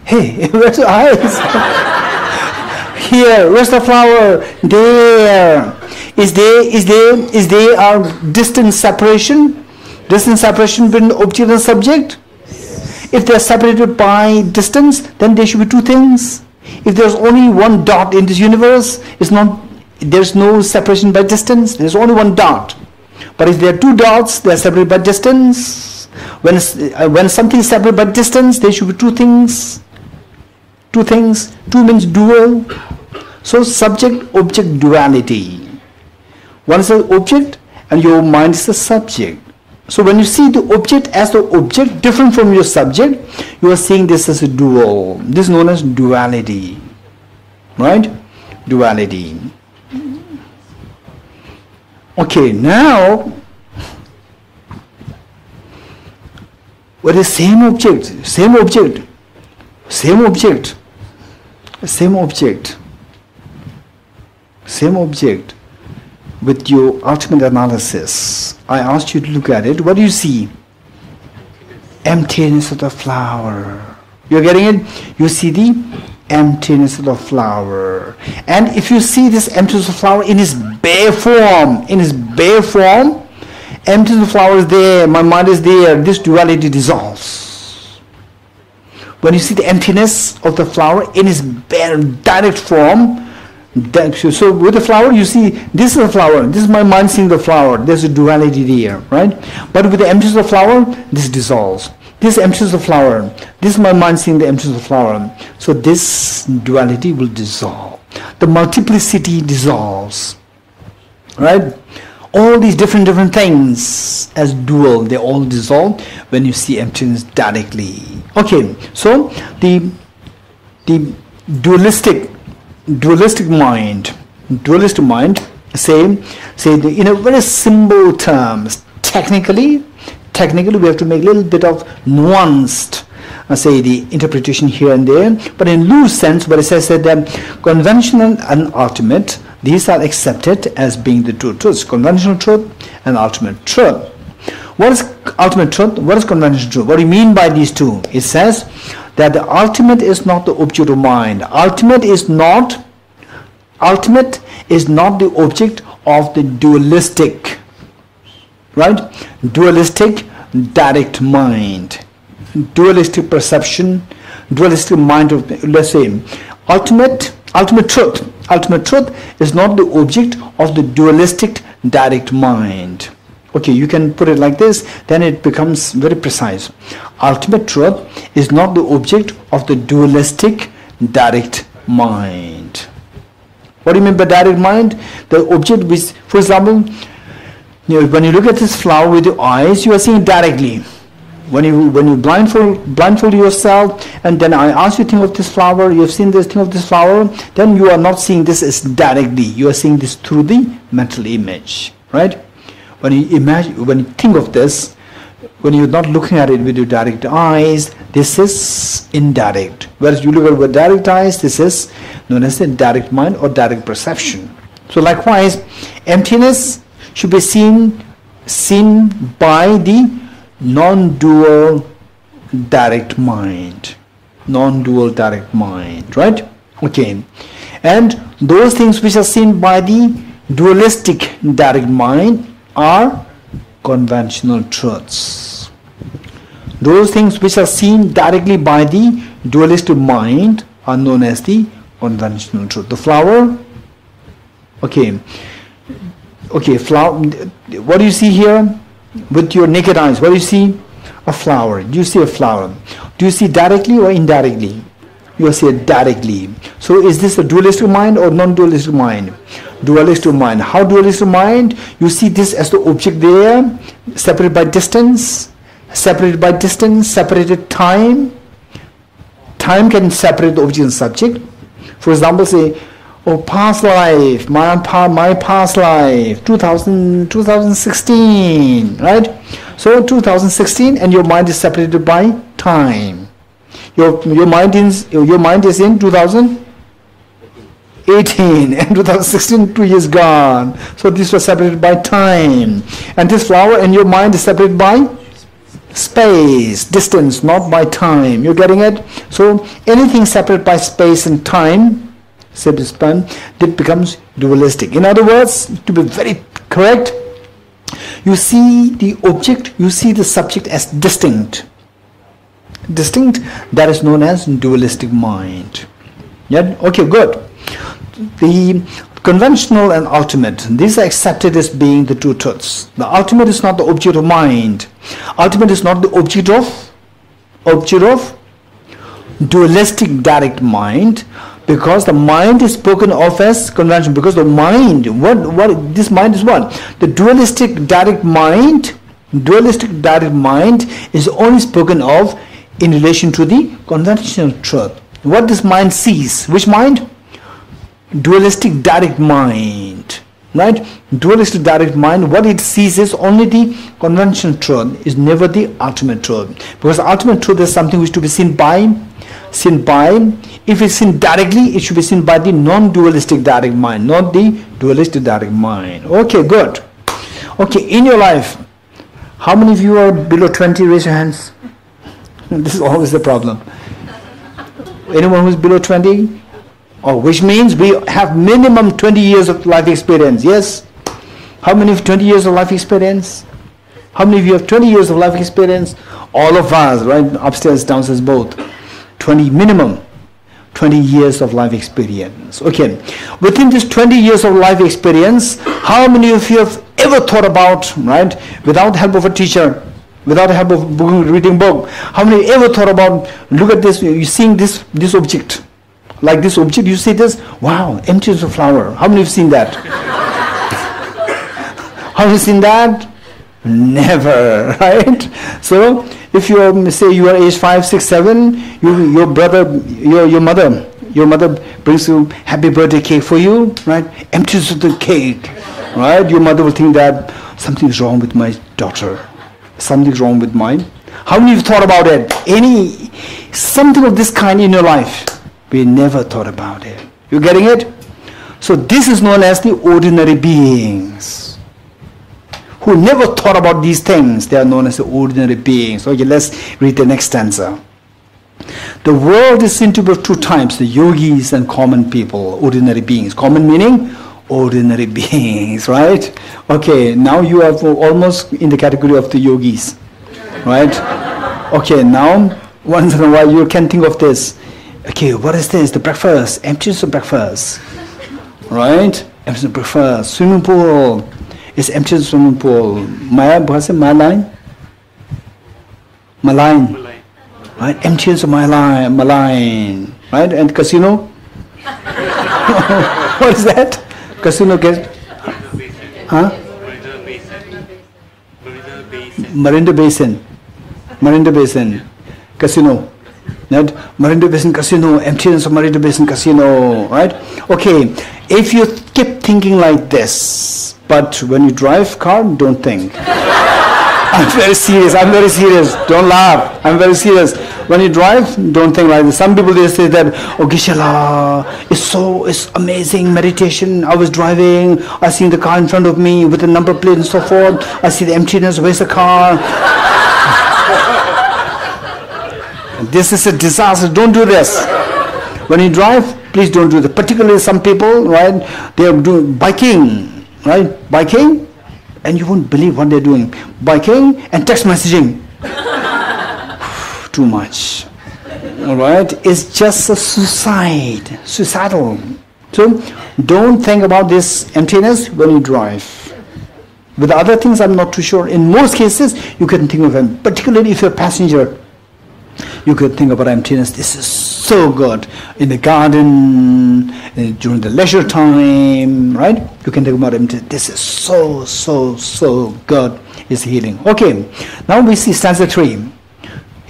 S1: Hey, where's your eyes? Here. Where's the flower? There. Is there a distance separation? Distance separation between object and subject? If they are separated by distance, then there should be two things. If there's only one dot in this universe, there's no separation by distance. There's only one dot. But if there are two dots, they are separated by distance. When something is separated by distance, there should be two things. Two things. Two means dual. So subject-object duality. One is the object, and your mind is the subject. So when you see the object as the object different from your subject, you are seeing this as a dual. This is known as duality. Right? Duality. Okay, now with the same object with your ultimate analysis, I asked you to look at it. What do you see? Emptiness of the flower. You're getting it? You see the emptiness of the flower. And if you see this emptiness of the flower in its bare form, emptiness of the flower is there, my mind is there, this duality dissolves. When you see the emptiness of the flower in its bare, direct form, so with the flower, you see, this is a flower, this is my mind seeing the flower, there's a duality there, right? But with the emptiness of the flower, this dissolves. This emptiness of the flower, this is my mind seeing the emptiness of the flower. So this duality will dissolve. The multiplicity dissolves, right? All these different things as dual, they all dissolve when you see emptiness directly. Okay, so the dualistic mind, say in a very simple terms, technically we have to make a little bit of nuanced, say the interpretation here and there, but in loose sense, but it says that conventional and ultimate, these are accepted as being the two truths, conventional truth and ultimate truth. What is ultimate truth? What is conventional truth? What do you mean by these two? It says that the ultimate is not the object of mind. Ultimate is not the object of the dualistic, right? Dualistic direct mind, dualistic perception, dualistic mind of, let's say, ultimate truth is not the object of the dualistic direct mind. Okay, you can put it like this, then it becomes very precise. Ultimate truth is not the object of the dualistic direct mind. What do you mean by direct mind? The object which, for example, when you look at this flower with your eyes, you are seeing directly. When you blindfold yourself, and then I ask you to think of this flower, you have seen this, think of this flower, then you are not seeing this as directly, you are seeing this through the mental image, right? When you think of this, when you're not looking at it with your direct eyes, this is indirect. Whereas you look at it with direct eyes, this is known as the direct mind or direct perception. So likewise, emptiness should be seen by the non-dual direct mind. Non-dual direct mind, right? Okay. And those things which are seen by the dualistic direct mind are conventional truths. Those things which are seen directly by the dualistic mind are known as the conventional truth. The flower, okay, flower. What do you see here? With your naked eyes, what do you see? A flower. Do you see a flower? Do you see directly or indirectly? You see it directly. So is this a dualistic mind or non-dualistic mind? Dualistic mind. How dualistic mind? You see this as the object there, separated by distance, separated time. Time can separate the object and subject. For example, say, oh, past life, my past life, 2016, right? So 2016, and your mind is separated by time. Your mind is in 2018, and 2016, 2 years gone. So this was separated by time, and this flower and your mind is separated by space, distance, not by time. You're getting it? So anything separated by space and time, that becomes dualistic. In other words, to be very correct, you see the object, you see the subject as distinct. Distinct, that is known as dualistic mind. Yeah? Okay, good. The conventional and ultimate, these are accepted as being the two truths. The ultimate is not the object of mind. Ultimate is not the object of dualistic direct mind, because the mind is spoken of as conventional. Because the mind, what this mind is what? The dualistic direct mind is only spoken of in relation to the conventional truth. What this mind sees, which mind? Dualistic direct mind, right? Dualistic direct mind, what it sees is only the conventional truth, is never the ultimate truth. Because ultimate truth is something which to be seen by, if it's seen directly, it should be seen by the non-dualistic direct mind, not the dualistic direct mind. Okay, good. Okay, in your life, how many of you are below 20? Raise your hands. This is always the problem. Anyone who's below 20? Oh, which means we have minimum 20 years of life experience. Yes? How many have 20 years of life experience? How many of you have 20 years of life experience? All of us, right? Upstairs, downstairs, both. 20 minimum. 20 years of life experience. Okay. Within this 20 years of life experience, how many of you have ever thought about, right, without help of a teacher, without help of reading book, how many ever thought about, look at this, you're seeing this object, like this object, you see this, wow, emptiness of flower. How many have seen that? Have you seen that? Never, right? So if you say you are age 5, 6, 7, your mother brings you happy birthday cake for you, right? Empties of the cake, right? Your mother will think that something is wrong with my daughter, something's wrong with mine. How many of you thought about it? Something of this kind in your life? We never thought about it. You getting it? So this is known as the ordinary beings, who never thought about these things. They are known as the ordinary beings. Okay, let's read the next stanza. The world is seen to be of two types, the yogis and common people, ordinary beings. Common meaning ordinary beings, right? Okay, now you are almost in the category of the yogis, right? Okay, now once in a while you can think of this. Okay, what is this? The breakfast, emptiness of breakfast, right? Emptiness of breakfast, swimming pool. It's emptiness of swimming pool. What's it? Malign, right? Emptiness of malign, right? And casino. What is that? Casino get? Huh? Marina Basin. Marinda Basin Casino. Right? Marinda Basin Casino, emptiness of Marinda Basin Casino, right? Okay, if you keep thinking like this, but when you drive car, don't think. I'm very serious, don't laugh, I'm very serious. When you drive, don't think like this. Some people, they say that, oh Geshe, it's amazing meditation. I was driving, I seen the car in front of me with a number plate and so forth. I see the emptiness, where's the car? This is a disaster, don't do this. When you drive, please don't do that. Particularly some people, right, they are doing biking, right, biking, and you won't believe what they're doing. Biking and text messaging. Too much. Alright, it's just a suicidal. So don't think about this emptiness when you drive. With the other things, I'm not too sure. In most cases, you can think of them, particularly if you're a passenger. You could think about emptiness. This is so good. In the garden, during the leisure time, right? You can think about emptiness. This is so good. It's healing. Okay, now we see stanza 3.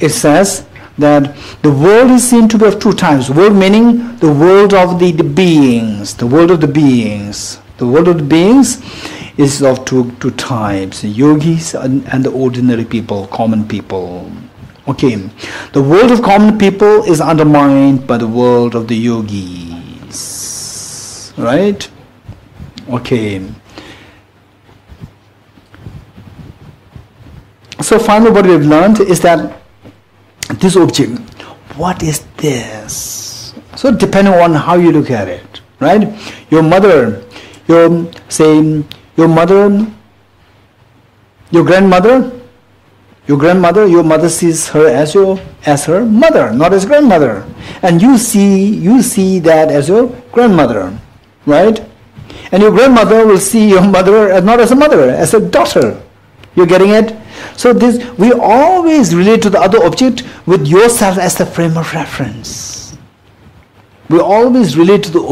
S1: It says that the world is seen to be of two types. World meaning the world of the beings. The world of the beings. The world of the beings is of two types. The yogis and the ordinary people, common people. Okay, the world of common people is undermined by the world of the yogis, right? Okay. So finally what we've learned is that this object, what is this? So depending on how you look at it, right? Your mother, your mother sees her as her mother, not as grandmother, and you see that as your grandmother, right? And your grandmother will see your mother as not as a mother, as a daughter. You're getting it? So this, we always relate to the other object with yourself as the frame of reference. We always relate to the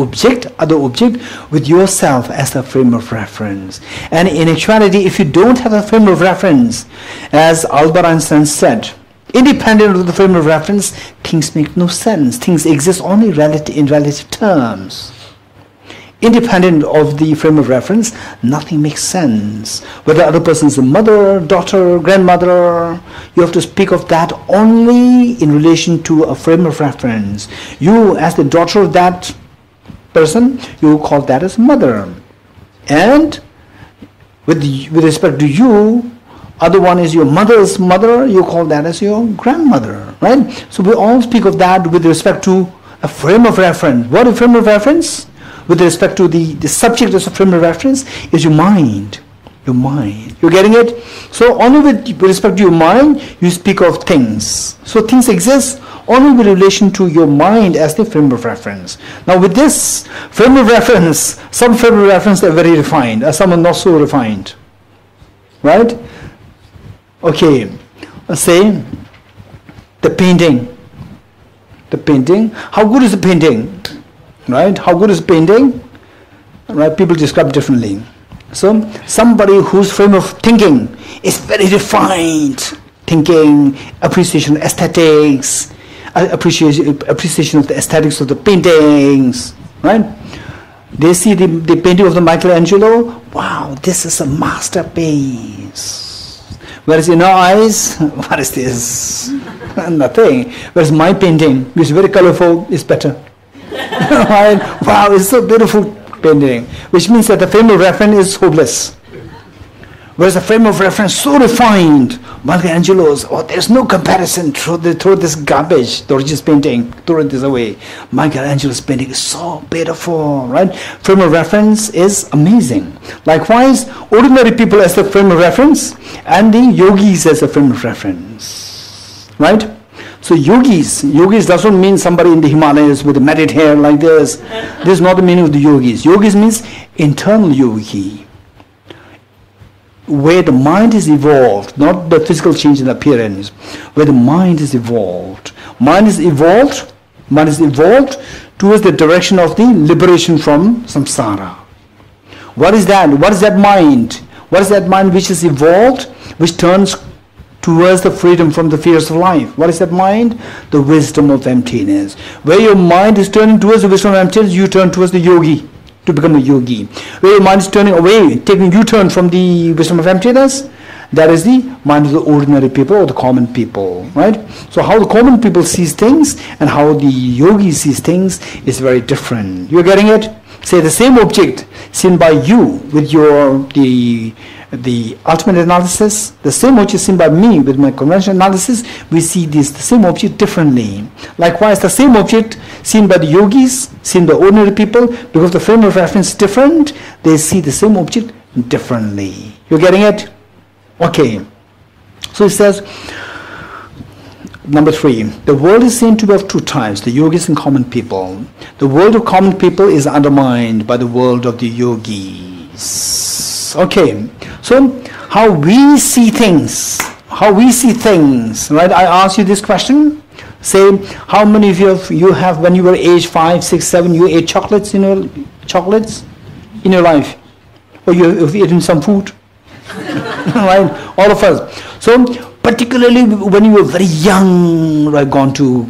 S1: other object with yourself as the frame of reference. And in actuality, if you don't have a frame of reference, as Albert Einstein said, independent of the frame of reference, things make no sense. Things exist only in relative terms. Independent of the frame of reference, nothing makes sense. Whether the other person is a mother, daughter, grandmother, you have to speak of that only in relation to a frame of reference. You, as the daughter of that person, you call that as mother. And with respect to you, other one is your mother's mother, you call that as your grandmother, right? So we all speak of that with respect to a frame of reference. What is frame of reference? With respect to the subject as a frame of reference is your mind. Your mind. You're getting it? So only with respect to your mind, you speak of things. So things exist only with relation to your mind as the frame of reference. Now with this frame of reference, some frame of reference are very refined, some are not so refined. Right? Okay. Let's say the painting. The painting. How good is the painting? Right? How good is painting? Right? People describe differently. So somebody whose frame of thinking is very refined, thinking, appreciation of aesthetics, appreciation of the aesthetics of the paintings, right? They see the painting of the Michelangelo, wow, this is a masterpiece. Whereas in our eyes, what is this? Nothing. Whereas my painting, which is very colorful, is better. Right? Wow, it's so beautiful painting, which means that the frame of reference is hopeless. Whereas the frame of reference so refined, Michelangelo's, oh, there's no comparison. Throw this garbage, Dorji's painting, throw this away. Michelangelo's painting is so beautiful, right? Frame of reference is amazing. Likewise, ordinary people as the frame of reference, and the yogis as a frame of reference, right? So yogis doesn't mean somebody in the Himalayas with a matted hair like this. This is not the meaning of the yogis. Yogis means internal yogi, where the mind is evolved, not the physical change in appearance, where the mind is evolved. Mind is evolved towards the direction of the liberation from samsara. What is that? What is that mind? What is that mind which is evolved, which turns towards the freedom from the fears of life. What is that mind? The wisdom of emptiness. Where your mind is turning towards the wisdom of emptiness, you turn towards the yogi, to become a yogi. Where your mind is turning away, taking U-turn from the wisdom of emptiness, that is the mind of the ordinary people or the common people, right? So how the common people sees things and how the yogi sees things is very different. You're getting it? Say the same object seen by you with your the ultimate analysis, the same object seen by me with my conventional analysis, we see the same object differently. Likewise, the same object seen by the yogis, seen by ordinary people, because the frame of reference is different, they see the same object differently. You're getting it? Okay. So it says, number 3, the world is seen to be of two types, the yogis and common people. The world of common people is undermined by the world of the yogis. Okay, so how we see things, right? I ask you this question. Say, how many of you have when you were age 5, 6, 7, you ate chocolates in your life? Or you've eaten some food? Right? All of us. So, particularly when you were very young, right, gone to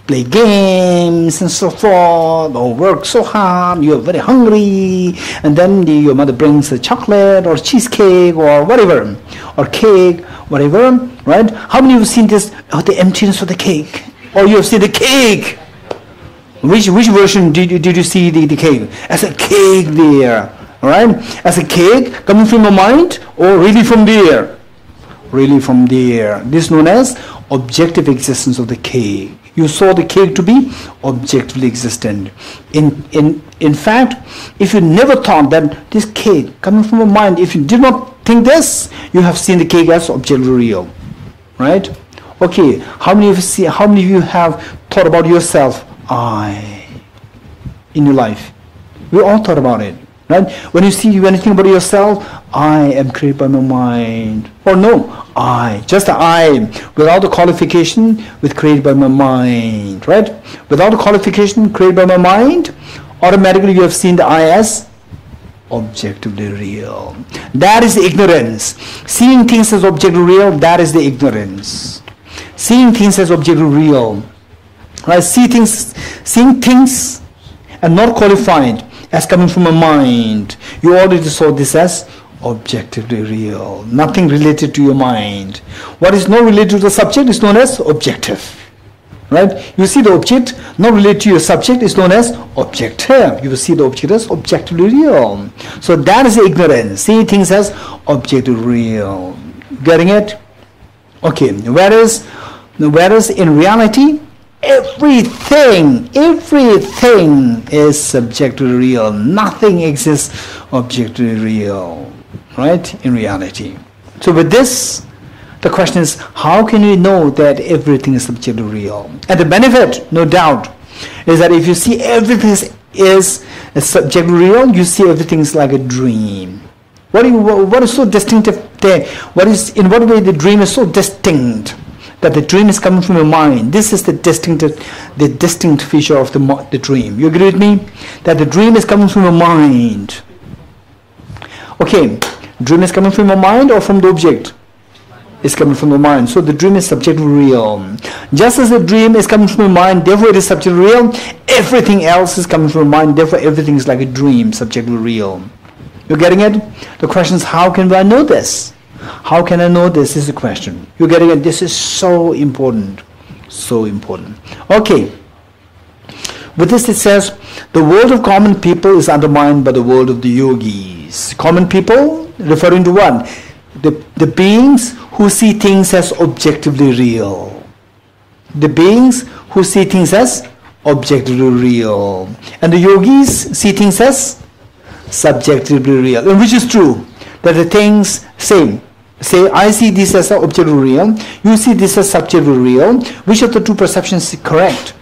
S1: play games and so forth, or work so hard, you're very hungry, and then your mother brings a chocolate or cheesecake or whatever, or cake, whatever, right? How many of you have seen this, the emptiness of the cake? Or you have seen the cake? Which version did you see the cake? As a cake there, right? As a cake coming from your mind or really from there? Really from there. This is known as objective existence of the cake. You saw the cake to be objectively existent. In fact, if you never thought that this cake coming from your mind, if you did not think this, you have seen the cake as objectively real, right? Okay, how many of you have thought about yourself, I, in your life? We all thought about it. Right? When you think about yourself, I am created by my mind. Or no, I, just the I, without the qualification, with created by my mind. Right? Without the qualification, created by my mind, automatically you have seen the I as objectively real. That is the ignorance. Seeing things as objectively real, that is the ignorance. Seeing things as objectively real. Right? Seeing things and not qualified as coming from a mind. You already saw this as objectively real. Nothing related to your mind. What is not related to the subject is known as objective. Right? You see the object not related to your subject is known as objective. You will see the object as objectively real. So that is ignorance. Seeing things as objectively real. Getting it? Okay. Whereas in reality, everything is subjectively real. Nothing exists objectively real, right? In reality. So with this, the question is, how can we know that everything is subjectively real? And the benefit, no doubt, is that if you see everything is subjectively real, you see everything is like a dream. What is so distinctive there? In what way the dream is so distinct? That the dream is coming from your mind. This is the distinct feature of the dream. You agree with me? That the dream is coming from your mind. Okay, dream is coming from your mind or from the object? It's coming from the mind. So the dream is subjectively real. Just as the dream is coming from your mind, therefore it is subjectively real, everything else is coming from your mind, therefore everything is like a dream, subjectively real. You're getting it? The question is, how can I know this? How can I know this is the question. You're getting it? This is so important. So important. Okay. With this it says, the world of common people is undermined by the world of the yogis. Common people, referring to what? The beings who see things as objectively real. The beings who see things as objectively real. And the yogis see things as subjectively real. And which is true? That the things same. Say, I see this as objectively real, you see this as subjectively real. Which of the two perceptions is correct?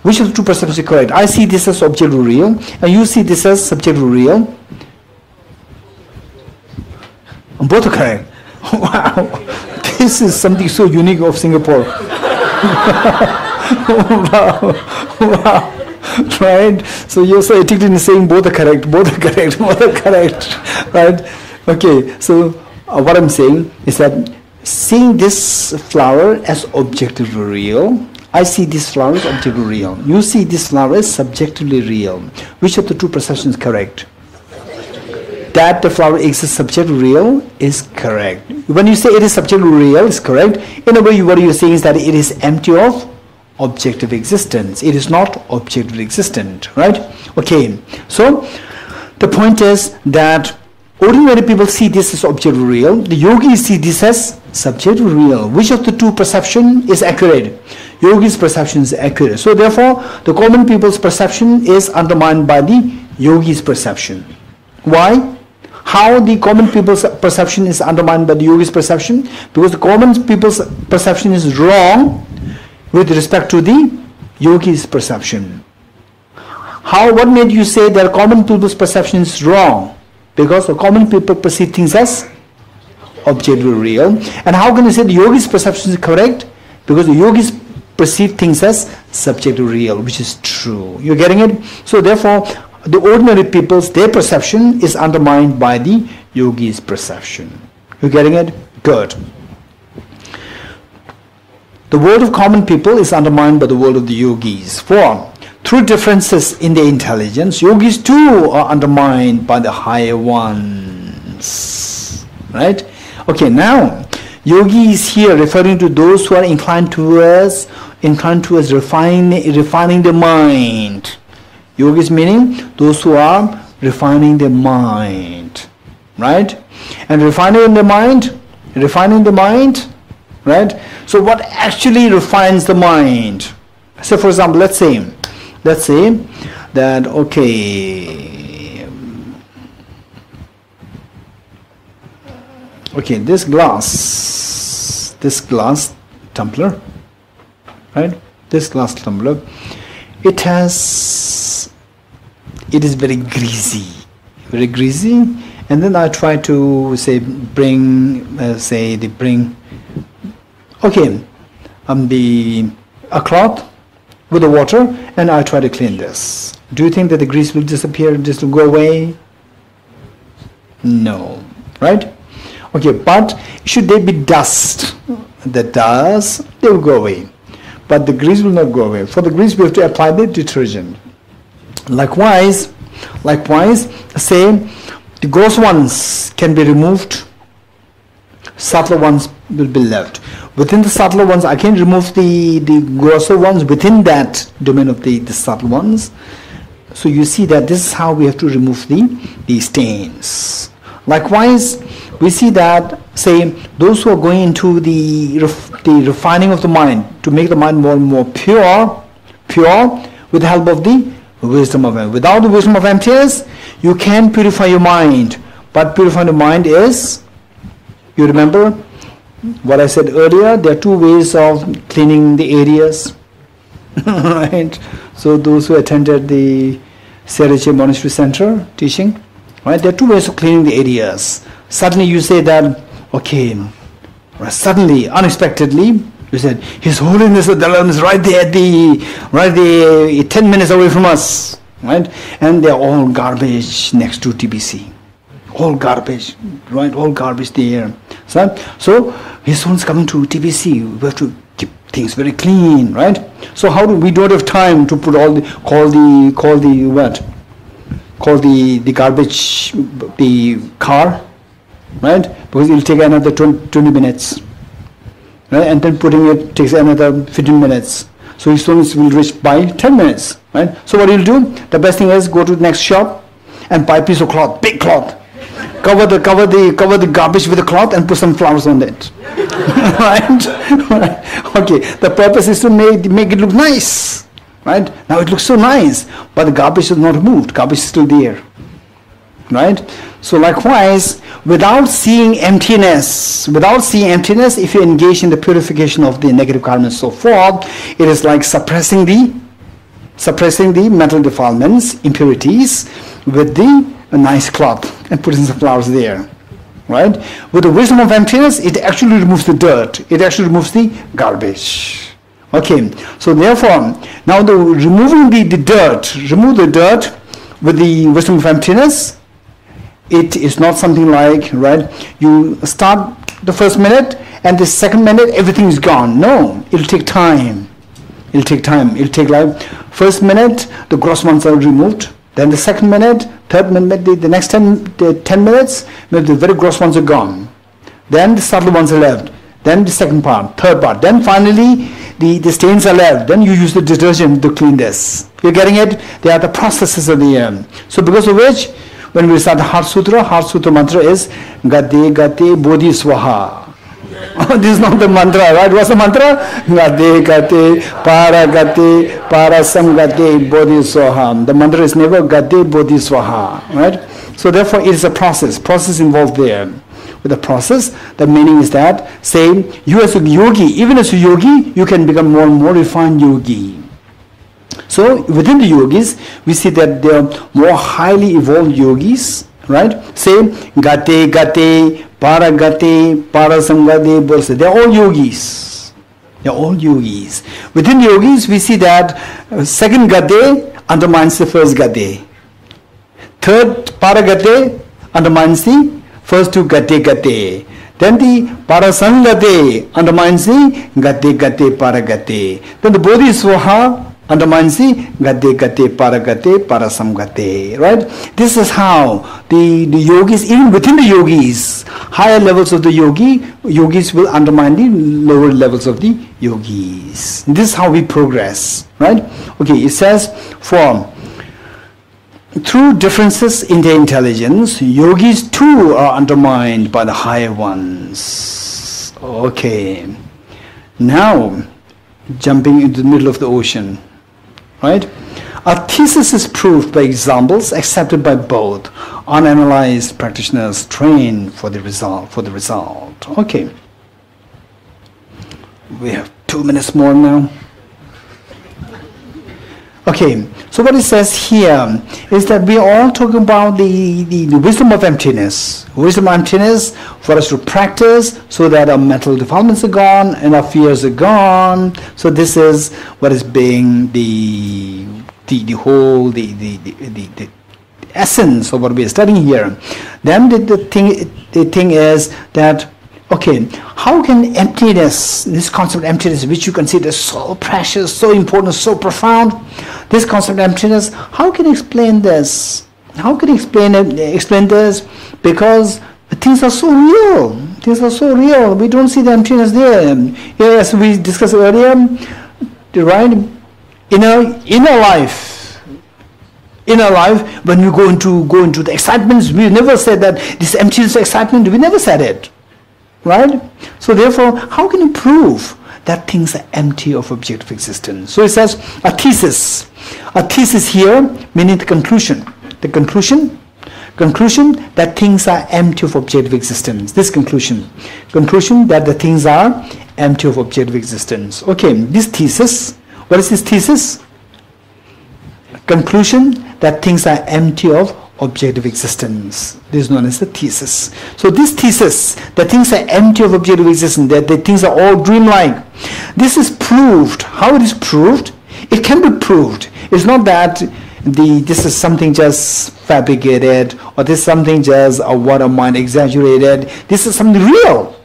S1: Which of the two perceptions is correct? I see this as objectively real, and you see this as subjectively real. Both are correct. Wow, this is something so unique of Singapore. Wow. Right? So you're so addicted in saying both are correct, right? Okay, so what I'm saying is that seeing this flower as objectively real. I see this flower as objectively real. You see this flower as subjectively real. Which of the two perceptions is correct? That the flower exists subjectively real is correct. When you say it is subjectively real, it's correct. In a way, what you're saying is that it is empty of objective existence. It is not objectively existent, right? Okay, so the point is that ordinary people see this as objectively real. The yogis see this as subjectively real. Which of the two perception is accurate? Yogi's perception is accurate. So therefore, the common people's perception is undermined by the yogi's perception. Why? How the common people's perception is undermined by the yogi's perception? Because the common people's perception is wrong with respect to the yogi's perception. How? What made you say that common people's perception is wrong? Because the common people perceive things as objectively real. And how can you say the yogi's perception is correct? Because the yogis perceive things as subjectively real, which is true. You're getting it? So therefore, the ordinary people's, their perception is undermined by the yogi's perception. You're getting it? Good. The world of common people is undermined by the world of the yogis. 4. Through differences in their intelligence, yogis too are undermined by the higher ones. Right? Okay, now, yogi is here referring to those who are inclined towards refining the mind. Yogis meaning those who are refining the mind. Right? And refining the mind, right? So what actually refines the mind? So for example, let's say that, okay, this glass tumbler, right? This glass tumbler, it is very greasy, and then I try to say bring a cloth with the water, and I try to clean this. Do you think that the grease will disappear, this will go away? No, right? Okay, but should there be dust, they will go away, but the grease will not go away. For the grease we have to apply the detergent. Likewise, say the gross ones can be removed, subtler ones will be left. Within the subtler ones, I can remove the grosser ones within that domain of the subtle ones. So you see that this is how we have to remove the stains. Likewise, we see that, say, those who are going into the refining of the mind to make the mind more and more pure with the help of the wisdom of emptiness. Without the wisdom of emptiness, you can purify your mind. But purifying the mind is, you remember what I said earlier, there are two ways of cleaning the areas. Right? So those who attended the Serece Monastery Center teaching, right? There are two ways of cleaning the areas. Suddenly you say that, okay, suddenly, unexpectedly, you said, His Holiness the Dalai Lama is right there, 10 minutes away from us, right? And they're all garbage next to TBC. All garbage, right? All garbage there. So His Holiness coming to TBC. We have to keep things very clean, right? So how do we don't have time to put call the garbage, the car, right? Because it'll take another 20 minutes, right? And then putting it takes another 15 minutes. So His Holiness will reach by 10 minutes, right? So what you'll do? The best thing is go to the next shop and buy a piece of cloth, big cloth. Cover the garbage with a cloth and put some flowers on it. Right? Okay. The purpose is to make it look nice. Right? Now it looks so nice, but the garbage is not removed. Garbage is still there. Right? So likewise, without seeing emptiness, if you engage in the purification of the negative karma and so forth, it is like suppressing the mental defilements, impurities, with a nice cloth and putting some flowers there, right? With the wisdom of emptiness, it actually removes the dirt. It actually removes the garbage. Okay, so therefore, now remove the dirt with the wisdom of emptiness. It is not something like, right, you start the first minute and the second minute everything is gone. No, it'll take time. It'll take time. It'll take like first minute the gross ones are removed, then the second minute, third minute, the next 10 minutes, maybe the very gross ones are gone. Then the subtle ones are left. Then the second part, third part. Then finally the stains are left. Then you use the detergent to clean this. You're getting it? They are the processes of the So because of which, when we start the Heart Sutra mantra is Gate Gate Bodhisattva. This is not the mantra, right? What's the mantra? Gate Gate Para Gate Para Samgate Bodhisattva. The mantra is never Gate Bodhisattva, right? So therefore it is a process involved there. With the process, the meaning is that, say, you as a yogi, even as a yogi, you can become more and more refined yogi. So within the yogis, we see that there are more highly evolved yogis, right? Say, Gate, Gate, Para Samgate, Bodhisattva. They are all yogis. They are all yogis. Within the yogis, we see that second Gate undermines the first Gate. Third Para Gate undermines the first two Gate Gate. Then the Parasangate undermines the Gate Paragate. Then the Bodhisattva undermines the Gate Paragate Parasamgate. Right? This is how the yogis, even within the yogis, higher levels of the yogis will undermine the lower levels of the yogis. This is how we progress. Right? Okay, it says through differences in their intelligence, yogis too are undermined by the higher ones. Okay. Now, jumping into the middle of the ocean. Right? Our thesis is proved by examples accepted by both unanalyzed practitioners trained for the result. Okay. We have 2 minutes more now. Okay, so what it says here is that we are all talking about the wisdom of emptiness. Wisdom of emptiness for us to practice so that our mental defilements are gone and our fears are gone. So this is what is being the essence of what we are studying here. Then the thing is that, okay, how can emptiness, this concept of emptiness, which you consider so precious, so important, so profound, this concept of emptiness, how can you explain this? How can you explain this? Because things are so real. Things are so real. We don't see the emptiness there. As we discussed earlier, right? In our life, when we go into the excitements, we never said that this emptiness of excitement. We never said it. Right? So therefore, how can you prove that things are empty of objective existence? So it says a thesis. A thesis here meaning the conclusion. The conclusion that things are empty of objective existence. This conclusion that the things are empty of objective existence. Okay, this thesis. What is this thesis? Conclusion that things are empty of objective existence. This is known as the thesis. So this thesis, that things are empty of objective existence, that the things are all dreamlike, this is proved. How it is proved? It can be proved. It's not that this is something just fabricated, or this is something just a word of mind exaggerated. This is something real.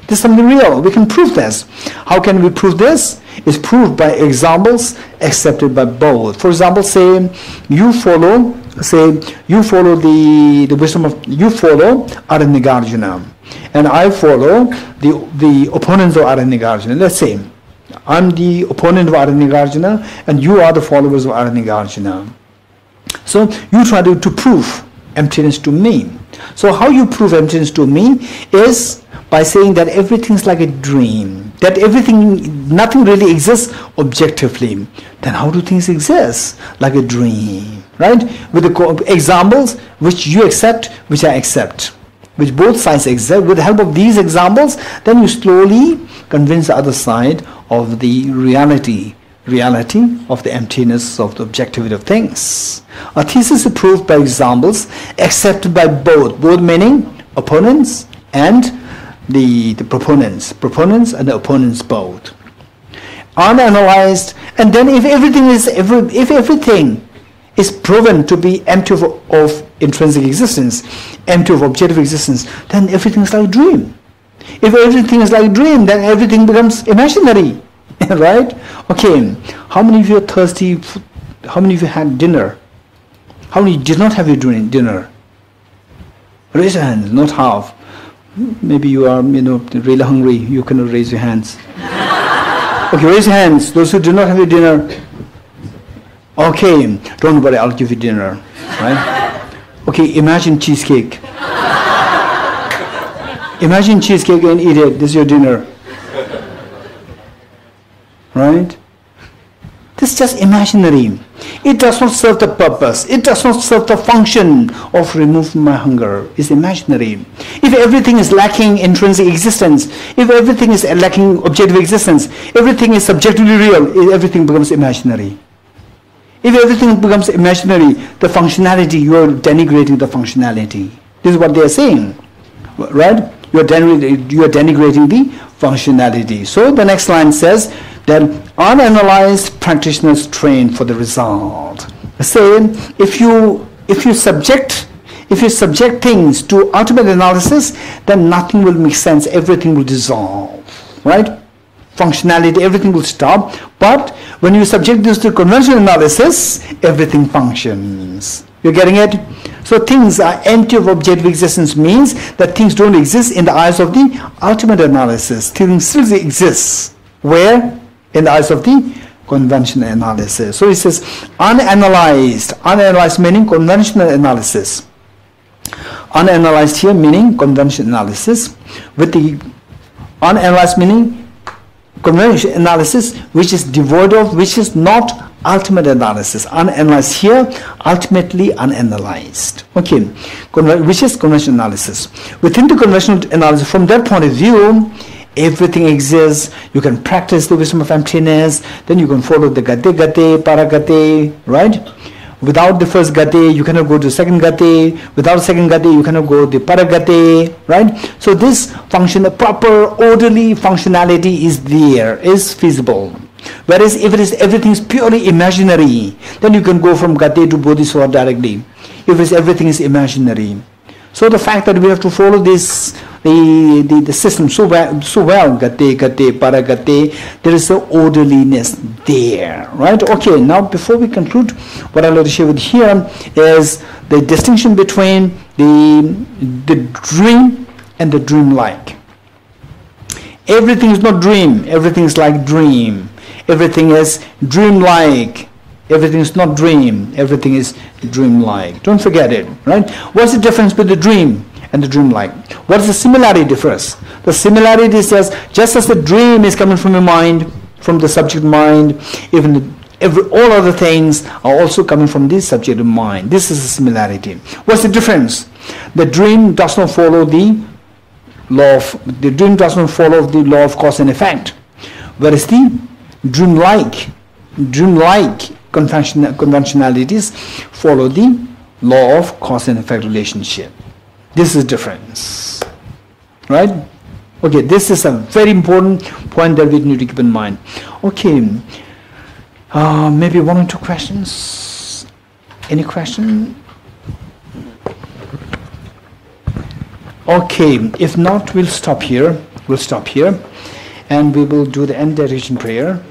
S1: This is something real. We can prove this. How can we prove this? It's proved by examples accepted by both. For example, say you follow the wisdom of, you follow Aranigarjuna, and I follow the opponents of Aranigarjuna. Let's say I'm the opponent of Aranigarjuna and you are the followers of Aranigarjuna. So you try to prove emptiness to me. So how you prove emptiness to me is by saying that everything's like a dream, that nothing really exists objectively. Then how do things exist? Like a dream, right? With the examples which you accept, which I accept, which both sides accept. With the help of these examples, then you slowly convince the other side of the reality of the emptiness, of the objectivity of things. A thesis is proved by examples accepted by both
S4: meaning opponents and the proponents and the opponents both. Unanalyzed, and then if everything is proven to be empty of intrinsic existence, empty of objective existence, then everything is like a dream. If everything is like dream, then everything becomes imaginary, right? Okay, how many of you are thirsty? How many of you had dinner? How many did not have your dinner? Raise your hands, not half. Maybe you are, really hungry. You cannot raise your hands. Okay, raise your hands. Those who did not have your dinner. Okay, don't worry, I'll give you dinner, right? Okay, imagine cheesecake. Imagine cheesecake and eat it. This is your dinner, right? This is just imaginary. It does not serve the purpose. It does not serve the function of removing my hunger. It's imaginary. If everything is lacking intrinsic existence, if everything is lacking objective existence, everything is subjectively real, everything becomes imaginary. If everything becomes imaginary, the functionality, you are denigrating the functionality. This is what they are saying, right? You are denigrating the functionality. So the next line says that unanalyzed practitioners train for the result. Say, if you subject things to ultimate analysis, then nothing will make sense. Everything will dissolve, right? Functionality, everything will stop. But when you subject this to conventional analysis, everything functions. You're getting it? So things are empty of objective existence means that things don't exist in the eyes of the ultimate analysis. Things still exist. Where? In the eyes of the conventional analysis. So it says unanalyzed. Unanalyzed meaning conventional analysis. Unanalyzed here meaning conventional analysis. With the unanalyzed meaning conventional analysis which is devoid of, which is not ultimate analysis. Unanalyzed here, ultimately unanalyzed. Okay, which is conventional analysis. Within the conventional analysis, from that point of view, everything exists. You can practice the wisdom of emptiness, then you can follow the gate, paragate, right? Without the first gate, you cannot go to second gate. Without second gate, you cannot go to paragate, right? So this function, the proper orderly functionality is there, is feasible. Whereas if everything is purely imaginary, then you can go from gate to Bodhisattva directly. If everything is imaginary. So the fact that we have to follow this, the system so well, gate, paragate, there is an orderliness there, right? Okay, now before we conclude, what I'd like to share with here is the distinction between the dream and the dreamlike. Everything is not dream, everything is like dream. Everything is dreamlike. Everything is not dream, everything is dreamlike. Don't forget it, right? What's the difference between the dream and the dreamlike? What is the similarity difference? The similarity is just as the dream is coming from your mind, from the subject mind, all other things are also coming from this subjective mind. This is the similarity. What's the difference? The dream does not follow the law of cause and effect, whereas the dreamlike conventionalities follow the law of cause and effect relationship. This is difference, right? Okay, this is a very important point that we need to keep in mind. Okay, maybe one or two questions. Any question? Okay, if not, we'll stop here. And we will do the end direction prayer.